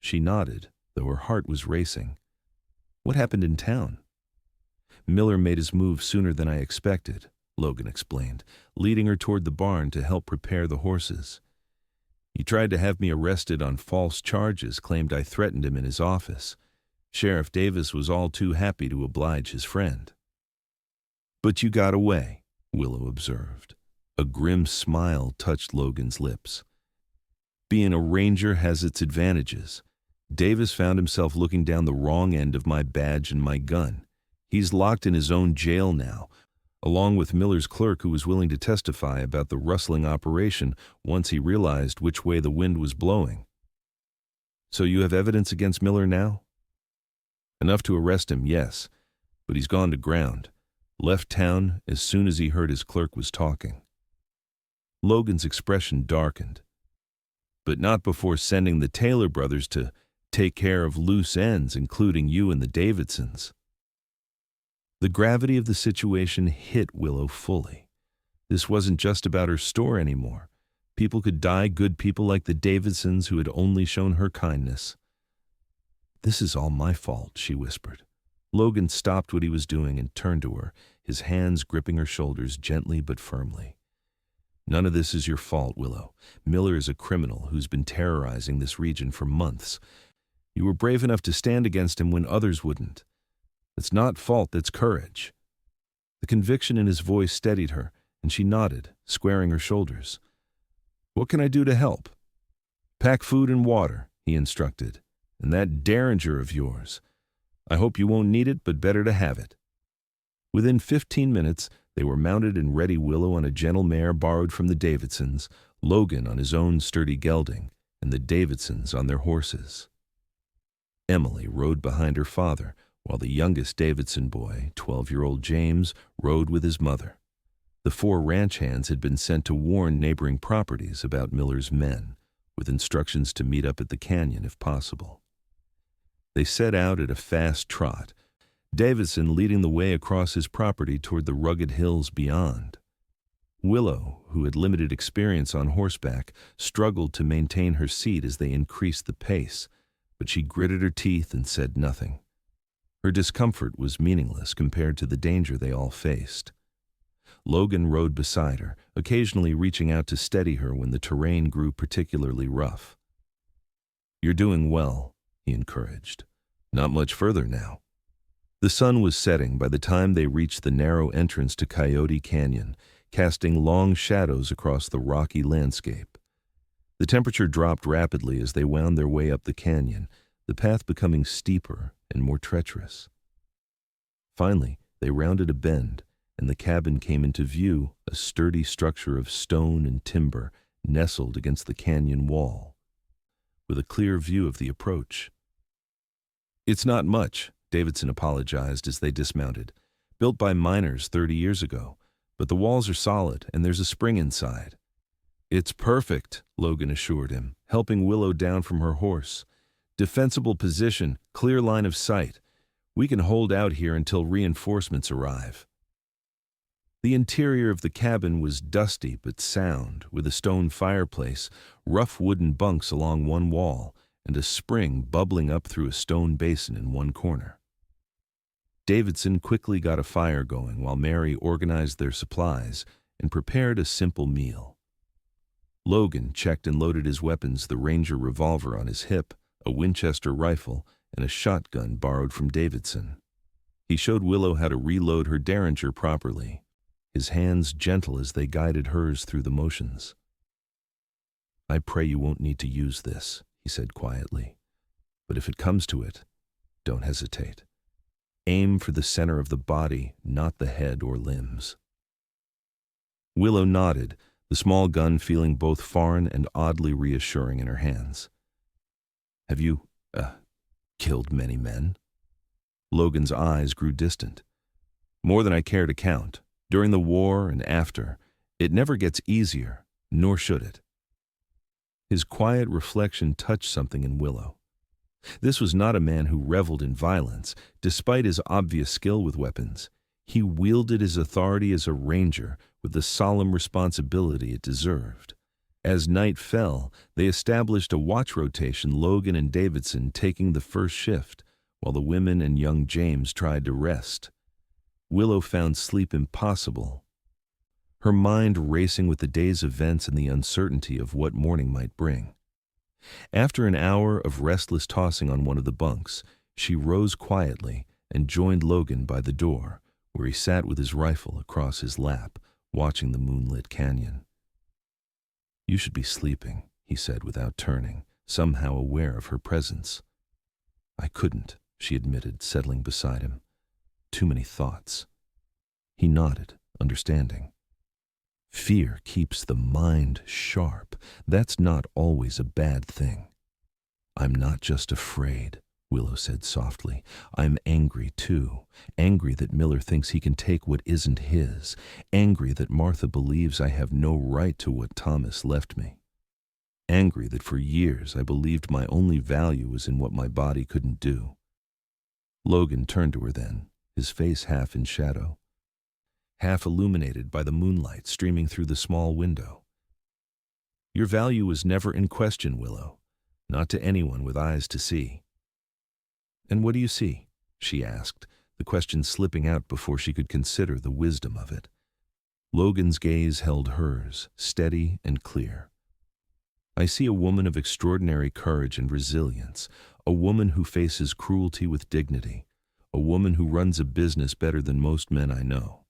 She nodded, though her heart was racing. "What happened in town?" "Miller made his move sooner than I expected," Logan explained, leading her toward the barn to help prepare the horses. "He tried to have me arrested on false charges, claimed I threatened him in his office. Sheriff Davis was all too happy to oblige his friend." "But you got away," Willow observed. A grim smile touched Logan's lips. "Being a ranger has its advantages. Davis found himself looking down the wrong end of my badge and my gun. He's locked in his own jail now, along with Miller's clerk, who was willing to testify about the rustling operation once he realized which way the wind was blowing." "So you have evidence against Miller now?" "Enough to arrest him, yes, but he's gone to ground. Left town as soon as he heard his clerk was talking." Logan's expression darkened. "But not before sending the Taylor brothers to take care of loose ends, including you and the Davidsons." The gravity of the situation hit Willow fully. This wasn't just about her store anymore. People could die, good people like the Davidsons who had only shown her kindness. "This is all my fault," she whispered. Logan stopped what he was doing and turned to her, his hands gripping her shoulders gently but firmly. "None of this is your fault, Willow. Miller is a criminal who's been terrorizing this region for months. You were brave enough to stand against him when others wouldn't. It's not fault, that's courage." The conviction in his voice steadied her, and she nodded, squaring her shoulders. "What can I do to help?" "Pack food and water," he instructed. "And that derringer of yours. I hope you won't need it, but better to have it." Within 15 minutes, they were mounted and ready, Willow on a gentle mare borrowed from the Davidsons, Logan on his own sturdy gelding, and the Davidsons on their horses. Emily rode behind her father, while the youngest Davidson boy, 12-year-old James, rode with his mother. The 4 ranch hands had been sent to warn neighboring properties about Miller's men, with instructions to meet up at the canyon if possible. They set out at a fast trot, Davidson leading the way across his property toward the rugged hills beyond. Willow, who had limited experience on horseback, struggled to maintain her seat as they increased the pace, but she gritted her teeth and said nothing. Her discomfort was meaningless compared to the danger they all faced. Logan rode beside her, occasionally reaching out to steady her when the terrain grew particularly rough. "You're doing well," he encouraged. "Not much further now." The sun was setting by the time they reached the narrow entrance to Coyote Canyon, casting long shadows across the rocky landscape. The temperature dropped rapidly as they wound their way up the canyon, the path becoming steeper and more treacherous. Finally, they rounded a bend, and the cabin came into view, a sturdy structure of stone and timber nestled against the canyon wall, with a clear view of the approach. "It's not much," Davidson apologized as they dismounted. "Built by miners 30 years ago, but the walls are solid and there's a spring inside." "It's perfect," Logan assured him, helping Willow down from her horse. "Defensible position, clear line of sight. We can hold out here until reinforcements arrive." The interior of the cabin was dusty but sound, with a stone fireplace, rough wooden bunks along one wall, and a spring bubbling up through a stone basin in one corner. Davidson quickly got a fire going while Mary organized their supplies and prepared a simple meal. Logan checked and loaded his weapons, the Ranger revolver on his hip, a Winchester rifle, and a shotgun borrowed from Davidson. He showed Willow how to reload her Derringer properly, his hands gentle as they guided hers through the motions. "I pray you won't need to use this," he said quietly. "But if it comes to it, don't hesitate. Aim for the center of the body, not the head or limbs." Willow nodded, the small gun feeling both foreign and oddly reassuring in her hands. "Have you, killed many men?" Logan's eyes grew distant. "More than I care to count. During the war and after, it never gets easier, nor should it." His quiet reflection touched something in Willow. This was not a man who reveled in violence, despite his obvious skill with weapons. He wielded his authority as a ranger with the solemn responsibility it deserved. As night fell, they established a watch rotation, Logan and Davidson taking the first shift, while the women and young James tried to rest. Willow found sleep impossible, her mind racing with the day's events and the uncertainty of what morning might bring. After an hour of restless tossing on one of the bunks, she rose quietly and joined Logan by the door, where he sat with his rifle across his lap, watching the moonlit canyon. "You should be sleeping," he said without turning, somehow aware of her presence. "I couldn't," she admitted, settling beside him. "Too many thoughts." He nodded, understanding. "Fear keeps the mind sharp. That's not always a bad thing." "I'm not just afraid," Willow said softly. "I'm angry, too. Angry that Miller thinks he can take what isn't his. Angry that Martha believes I have no right to what Thomas left me. Angry that for years I believed my only value was in what my body couldn't do." Logan turned to her then, his face half in shadow, half illuminated by the moonlight streaming through the small window. "Your value was never in question, Willow. Not to anyone with eyes to see." "And what do you see?" she asked, the question slipping out before she could consider the wisdom of it. Logan's gaze held hers, steady and clear. "I see a woman of extraordinary courage and resilience, a woman who faces cruelty with dignity, a woman who runs a business better than most men I know.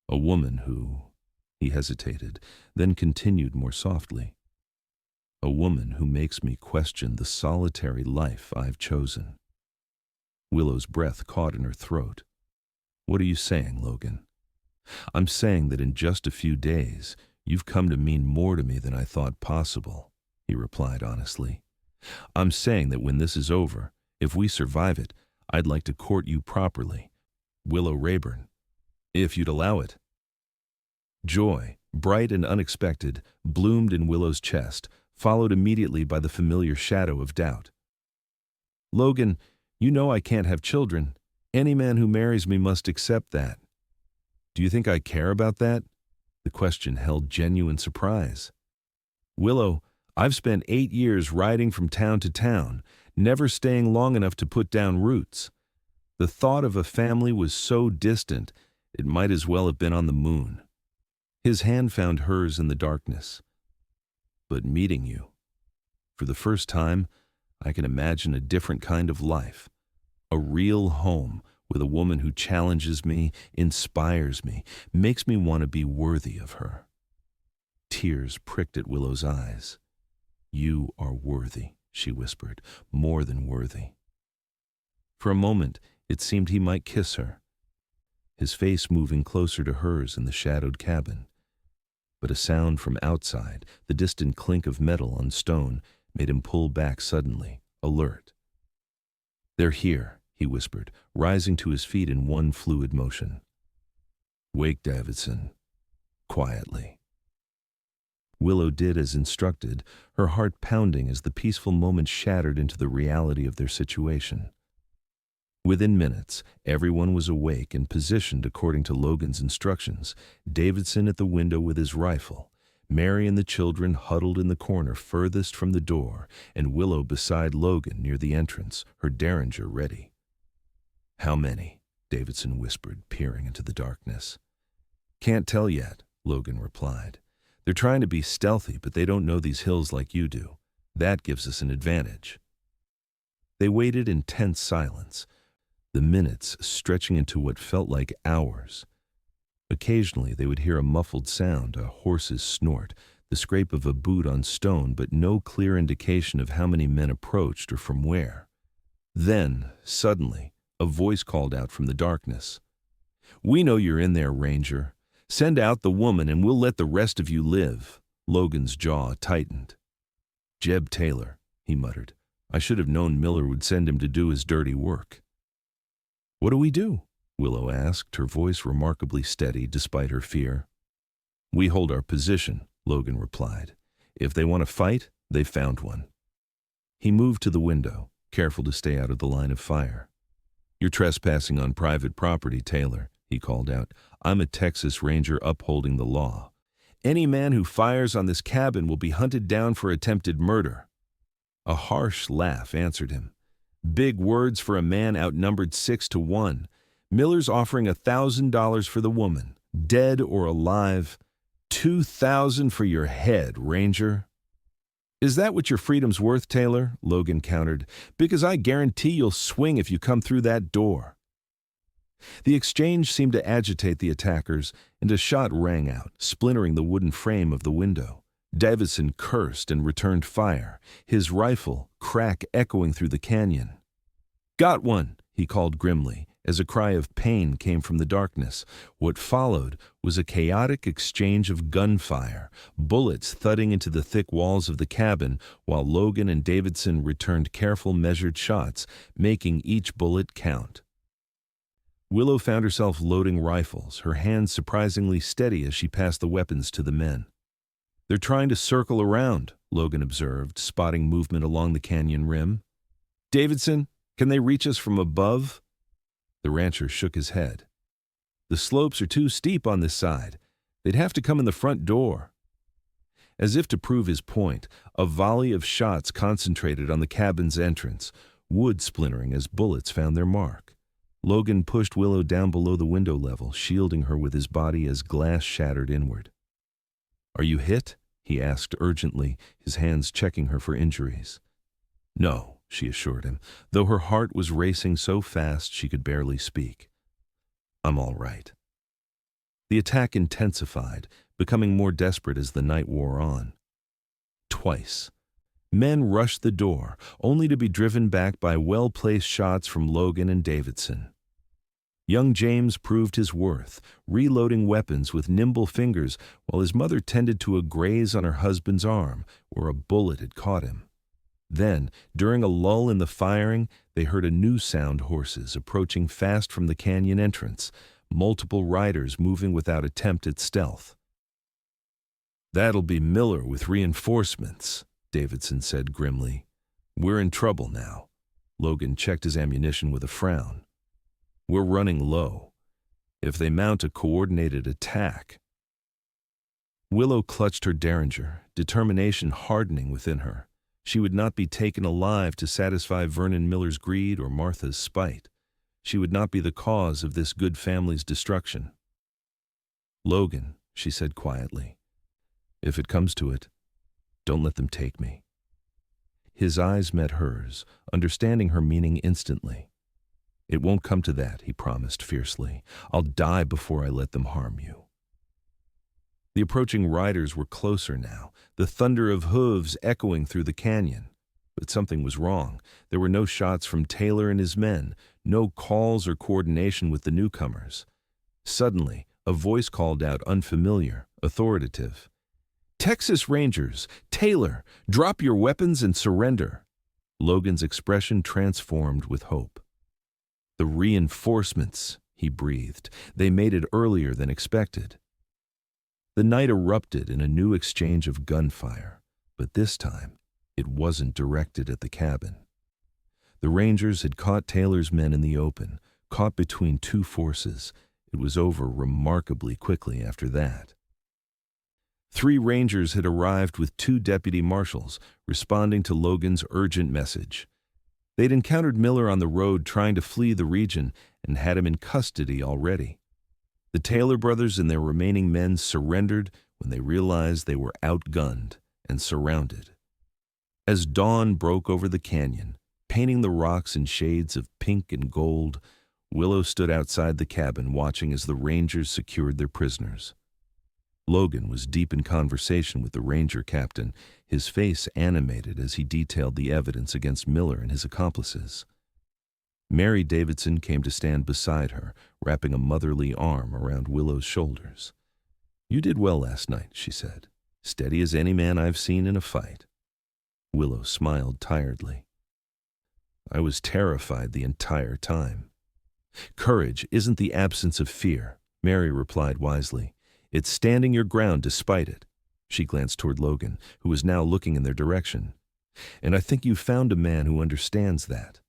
A woman who—" he hesitated, then continued more softly. "A woman who makes me question the solitary life I've chosen." Willow's breath caught in her throat. What are you saying, Logan? I'm saying that in just a few days, you've come to mean more to me than I thought possible, he replied honestly. I'm saying that when this is over, if we survive it, I'd like to court you properly, Willow Rayburn, if you'd allow it. Joy, bright and unexpected, bloomed in Willow's chest, followed immediately by the familiar shadow of doubt. Logan, you know I can't have children. Any man who marries me must accept that. Do you think I care about that? The question held genuine surprise. Willow, I've spent 8 years riding from town to town, never staying long enough to put down roots. The thought of a family was so distant, it might as well have been on the moon. His hand found hers in the darkness. But meeting you, for the first time, I can imagine a different kind of life. A real home with a woman who challenges me, inspires me, makes me want to be worthy of her. Tears pricked at Willow's eyes. You are worthy, she whispered, more than worthy. For a moment, it seemed he might kiss her, his face moving closer to hers in the shadowed cabin. But a sound from outside, the distant clink of metal on stone, made him pull back suddenly, alert. They're here, he whispered, rising to his feet in one fluid motion. Wake Davidson, quietly. Willow did as instructed, her heart pounding as the peaceful moment shattered into the reality of their situation. Within minutes, everyone was awake and positioned according to Logan's instructions, Davidson at the window with his rifle, Mary and the children huddled in the corner furthest from the door, and Willow beside Logan near the entrance, her derringer ready. How many? Davidson whispered, peering into the darkness. Can't tell yet, Logan replied. They're trying to be stealthy, but they don't know these hills like you do. That gives us an advantage. They waited in tense silence, the minutes stretching into what felt like hours. Occasionally they would hear a muffled sound, a horse's snort, the scrape of a boot on stone, but no clear indication of how many men approached or from where. Then, suddenly, a voice called out from the darkness. We know you're in there, Ranger. Send out the woman and we'll let the rest of you live. Logan's jaw tightened. Jeb Taylor, he muttered. I should have known Miller would send him to do his dirty work. What do we do? Willow asked, her voice remarkably steady despite her fear. We hold our position, Logan replied. If they want to fight, they've found one. He moved to the window, careful to stay out of the line of fire. You're trespassing on private property, Taylor, he called out. I'm a Texas Ranger upholding the law. Any man who fires on this cabin will be hunted down for attempted murder. A harsh laugh answered him. Big words for a man outnumbered 6-1. Miller's offering $1,000 for the woman, dead or alive. $2,000 for your head, Ranger. Is that what your freedom's worth, Taylor? Logan countered. Because I guarantee you'll swing if you come through that door. The exchange seemed to agitate the attackers, and a shot rang out, splintering the wooden frame of the window. Davidson cursed and returned fire, his rifle crack echoing through the canyon. Got one, he called grimly, as a cry of pain came from the darkness. What followed was a chaotic exchange of gunfire, bullets thudding into the thick walls of the cabin, while Logan and Davidson returned careful, measured shots, making each bullet count. Willow found herself loading rifles, her hands surprisingly steady as she passed the weapons to the men. They're trying to circle around, Logan observed, spotting movement along the canyon rim. Davidson, can they reach us from above? The rancher shook his head. The slopes are too steep on this side. They'd have to come in the front door. As if to prove his point, a volley of shots concentrated on the cabin's entrance, wood splintering as bullets found their mark. Logan pushed Willow down below the window level, shielding her with his body as glass shattered inward. Are you hit? He asked urgently, his hands checking her for injuries. No, she assured him, though her heart was racing so fast she could barely speak. I'm all right. The attack intensified, becoming more desperate as the night wore on. Twice, men rushed the door, only to be driven back by well-placed shots from Logan and Davidson. Young James proved his worth, reloading weapons with nimble fingers while his mother tended to a graze on her husband's arm where a bullet had caught him. Then, during a lull in the firing, they heard a newfound horses approaching fast from the canyon entrance, multiple riders moving without attempt at stealth. "That'll be Miller with reinforcements," Davidson said grimly. "We're in trouble now." Logan checked his ammunition with a frown. "We're running low. If they mount a coordinated attack—" Willow clutched her derringer, determination hardening within her. She would not be taken alive to satisfy Vernon Miller's greed or Martha's spite. She would not be the cause of this good family's destruction. "Logan," she said quietly, "if it comes to it, don't let them take me." His eyes met hers, understanding her meaning instantly. "It won't come to that," he promised fiercely. "I'll die before I let them harm you." The approaching riders were closer now, the thunder of hooves echoing through the canyon. But something was wrong. There were no shots from Taylor and his men, no calls or coordination with the newcomers. Suddenly, a voice called out, unfamiliar, authoritative. "Texas Rangers! Taylor! Drop your weapons and surrender!" Logan's expression transformed with hope. "The reinforcements," he breathed. "They made it earlier than expected." The night erupted in a new exchange of gunfire, but this time it wasn't directed at the cabin. The Rangers had caught Taylor's men in the open, caught between two forces. It was over remarkably quickly after that. 3 Rangers had arrived with 2 deputy marshals, responding to Logan's urgent message. They'd encountered Miller on the road trying to flee the region and had him in custody already. The Taylor brothers and their remaining men surrendered when they realized they were outgunned and surrounded. As dawn broke over the canyon, painting the rocks in shades of pink and gold, Willow stood outside the cabin watching as the Rangers secured their prisoners. Logan was deep in conversation with the Ranger captain, his face animated as he detailed the evidence against Miller and his accomplices. Mary Davidson came to stand beside her, wrapping a motherly arm around Willow's shoulders. "You did well last night," she said. "Steady as any man I've seen in a fight." Willow smiled tiredly. "I was terrified the entire time." "Courage isn't the absence of fear," Mary replied wisely. "It's standing your ground despite it." She glanced toward Logan, who was now looking in their direction. "And I think you've found a man who understands that."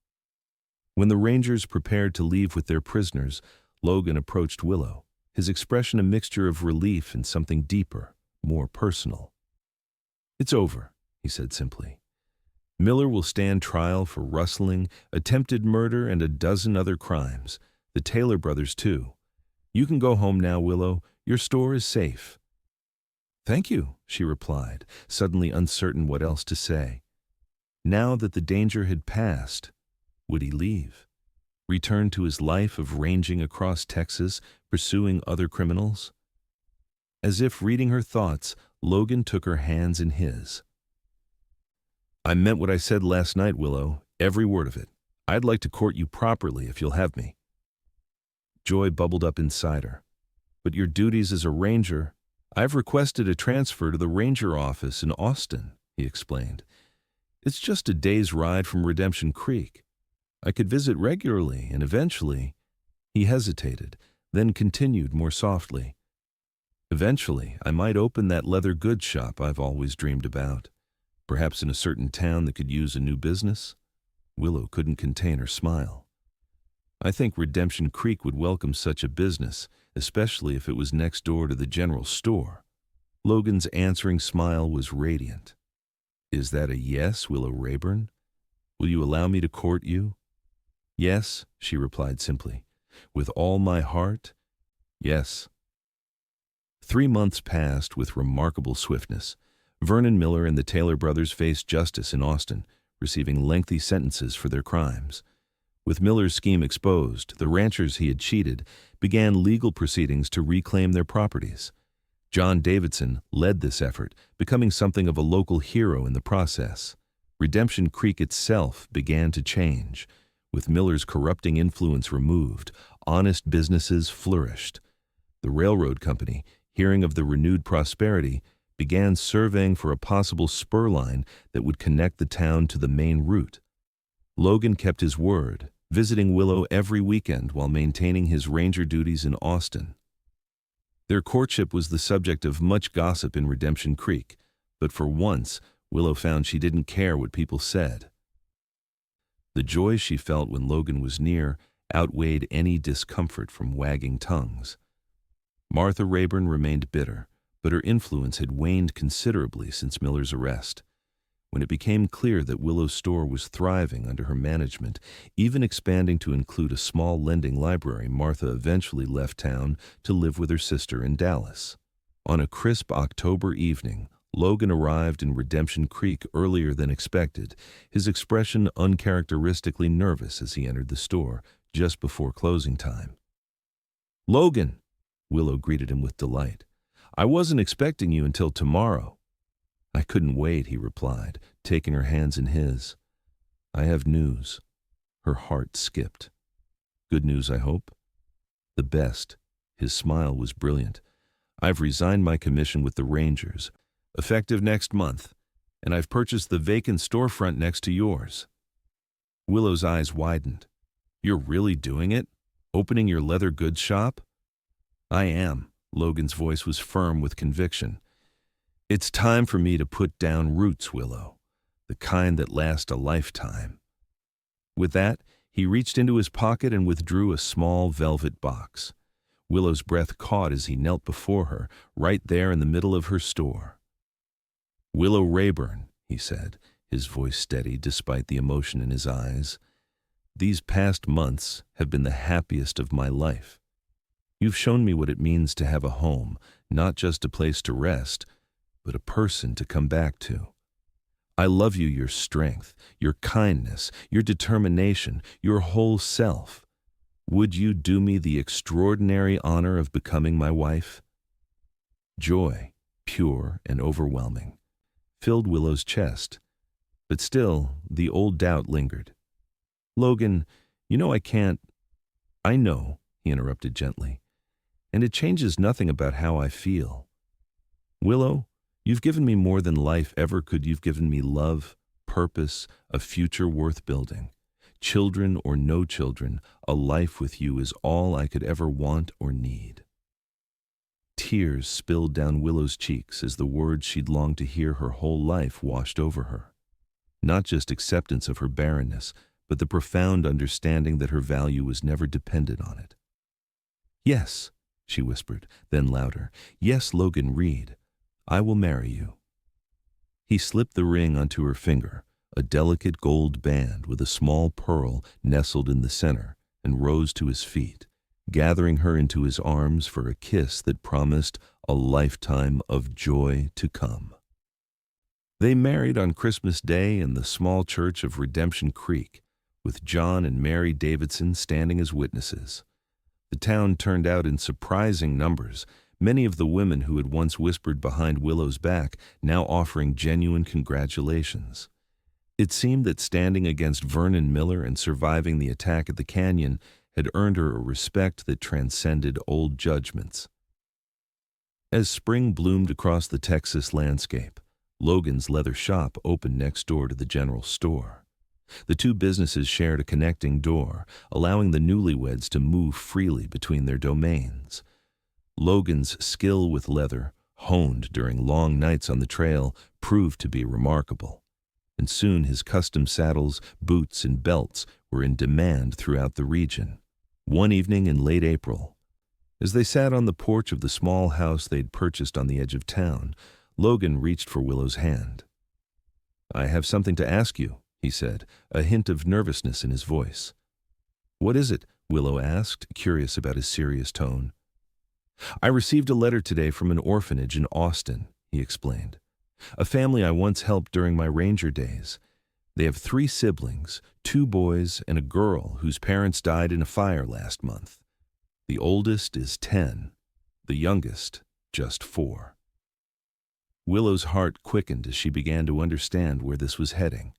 When the Rangers prepared to leave with their prisoners, Logan approached Willow, his expression a mixture of relief and something deeper, more personal. "It's over," he said simply. "Miller will stand trial for rustling, attempted murder, and a dozen other crimes. The Taylor brothers, too. You can go home now, Willow. Your store is safe." "Thank you," she replied, suddenly uncertain what else to say. Now that the danger had passed, would he leave? Return to his life of ranging across Texas, pursuing other criminals? As if reading her thoughts, Logan took her hands in his. "I meant what I said last night, Willow, every word of it. I'd like to court you properly if you'll have me." Joy bubbled up inside her. "But your duties as a ranger—" "I've requested a transfer to the ranger office in Austin," he explained. "It's just a day's ride from Redemption Creek. I could visit regularly and eventually—" He hesitated, then continued more softly. "Eventually, I might open that leather goods shop I've always dreamed about. Perhaps in a certain town that could use a new business." Willow couldn't contain her smile. "I think Redemption Creek would welcome such a business, especially if it was next door to the general store." Logan's answering smile was radiant. "Is that a yes, Willow Rayburn? Will you allow me to court you?" "Yes," she replied simply. "With all my heart, yes." 3 months passed with remarkable swiftness. Vernon Miller and the Taylor brothers faced justice in Austin, receiving lengthy sentences for their crimes. With Miller's scheme exposed, the ranchers he had cheated began legal proceedings to reclaim their properties. John Davidson led this effort, becoming something of a local hero in the process. Redemption Creek itself began to change. With Miller's corrupting influence removed, honest businesses flourished. The railroad company, hearing of the renewed prosperity, began surveying for a possible spur line that would connect the town to the main route. Logan kept his word, visiting Willow every weekend while maintaining his ranger duties in Austin. Their courtship was the subject of much gossip in Redemption Creek, but for once, Willow found she didn't care what people said. The joy she felt when Logan was near outweighed any discomfort from wagging tongues. Martha Rayburn remained bitter, but her influence had waned considerably since Miller's arrest. When it became clear that Willow's store was thriving under her management, even expanding to include a small lending library, Martha eventually left town to live with her sister in Dallas. On a crisp October evening, Logan arrived in Redemption Creek earlier than expected, his expression uncharacteristically nervous as he entered the store just before closing time. "Logan," Willow greeted him with delight. "I wasn't expecting you until tomorrow." "I couldn't wait," he replied, taking her hands in his. "I have news." Her heart skipped. "Good news, I hope?" "The best." His smile was brilliant. "I've resigned my commission with the Rangers, effective next month, and I've purchased the vacant storefront next to yours." Willow's eyes widened. "You're really doing it? Opening your leather goods shop?" "I am." Logan's voice was firm with conviction. "It's time for me to put down roots, Willow, the kind that last a lifetime." With that, he reached into his pocket and withdrew a small velvet box. Willow's breath caught as he knelt before her, right there in the middle of her store. "Willow Rayburn," he said, his voice steady despite the emotion in his eyes. "These past months have been the happiest of my life. You've shown me what it means to have a home, not just a place to rest, but a person to come back to. I love you, your strength, your kindness, your determination, your whole self. Would you do me the extraordinary honor of becoming my wife?" Joy, pure and overwhelming, filled Willow's chest, but still the old doubt lingered. "Logan, you know I can't—" "I know," he interrupted gently, "and it changes nothing about how I feel. Willow, you've given me more than life ever could. You've given me love, purpose, a future worth building. Children or no children, a life with you is all I could ever want or need." Tears spilled down Willow's cheeks as the words she'd longed to hear her whole life washed over her. Not just acceptance of her barrenness, but the profound understanding that her value was never dependent on it. "Yes," she whispered, then louder, "yes, Logan Reed, I will marry you." He slipped the ring onto her finger, a delicate gold band with a small pearl nestled in the center, and rose to his feet, gathering her into his arms for a kiss that promised a lifetime of joy to come. They married on Christmas Day in the small church of Redemption Creek, with John and Mary Davidson standing as witnesses. The town turned out in surprising numbers, many of the women who had once whispered behind Willow's back now offering genuine congratulations. It seemed that standing against Vernon Miller and surviving the attack at the canyon had earned her a respect that transcended old judgments. As spring bloomed across the Texas landscape, Logan's leather shop opened next door to the general store. The two businesses shared a connecting door, allowing the newlyweds to move freely between their domains. Logan's skill with leather, honed during long nights on the trail, proved to be remarkable, and soon his custom saddles, boots, and belts were in demand throughout the region. One evening in late April, as they sat on the porch of the small house they'd purchased on the edge of town, Logan reached for Willow's hand. "I have something to ask you," he said, a hint of nervousness in his voice. "What is it?" Willow asked, curious about his serious tone. "I received a letter today from an orphanage in Austin," he explained. "A family I once helped during my ranger days. They have 3 siblings, 2 boys and a girl whose parents died in a fire last month. The oldest is 10, the youngest just 4. Willow's heart quickened as she began to understand where this was heading.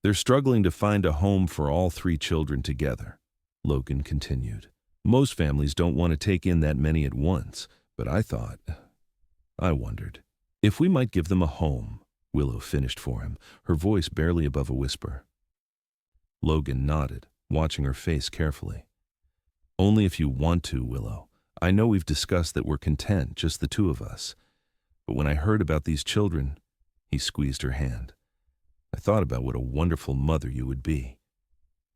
They're struggling to find a home for all 3 children together. Logan continued. Most families don't want to take in that many at once, but I wondered, if we might give them a home. Willow finished for him, her voice barely above a whisper. Logan nodded, watching her face carefully. Only if you want to, Willow. I know we've discussed that we're content, just the two of us. But when I heard about these children, he squeezed her hand. I thought about what a wonderful mother you would be.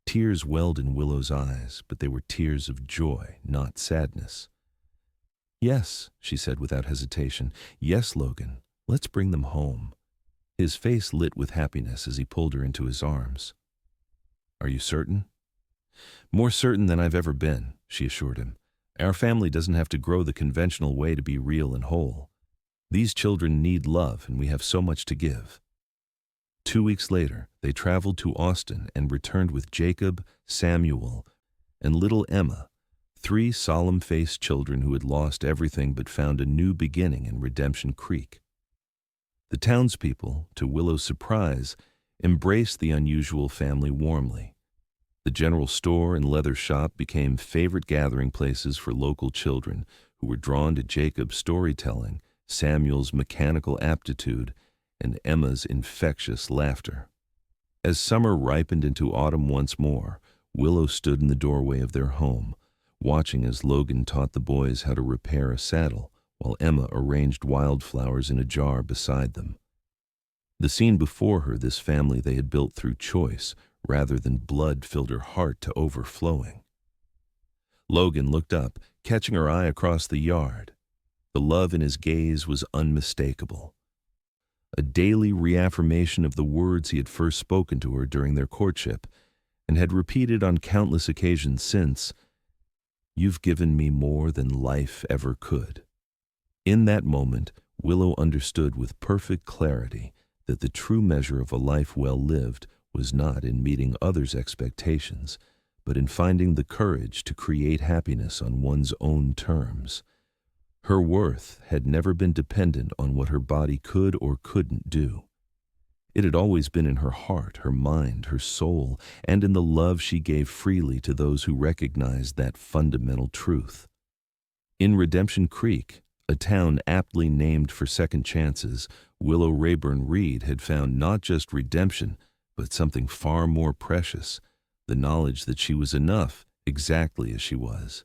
Tears welled in Willow's eyes, but they were tears of joy, not sadness. Yes, she said without hesitation. Yes, Logan, let's bring them home. His face lit with happiness as he pulled her into his arms. Are you certain? More certain than I've ever been, she assured him. Our family doesn't have to grow the conventional way to be real and whole. These children need love, and we have so much to give. 2 weeks later, they traveled to Austin and returned with Jacob, Samuel, and little Emma, 3 solemn-faced children who had lost everything but found a new beginning in Redemption Creek. The townspeople, to Willow's surprise, embraced the unusual family warmly. The general store and leather shop became favorite gathering places for local children who were drawn to Jacob's storytelling, Samuel's mechanical aptitude, and Emma's infectious laughter. As summer ripened into autumn once more, Willow stood in the doorway of their home, watching as Logan taught the boys how to repair a saddle, while Emma arranged wildflowers in a jar beside them. The scene before her, this family they had built through choice, rather than blood, filled her heart to overflowing. Logan looked up, catching her eye across the yard. The love in his gaze was unmistakable. A daily reaffirmation of the words he had first spoken to her during their courtship, and had repeated on countless occasions since, "You've given me more than life ever could." In that moment, Willow understood with perfect clarity that the true measure of a life well lived was not in meeting others' expectations, but in finding the courage to create happiness on one's own terms. Her worth had never been dependent on what her body could or couldn't do. It had always been in her heart, her mind, her soul, and in the love she gave freely to those who recognized that fundamental truth. In Redemption Creek, a town aptly named for second chances, Willow Rayburn Reed had found not just redemption, but something far more precious, the knowledge that she was enough exactly as she was.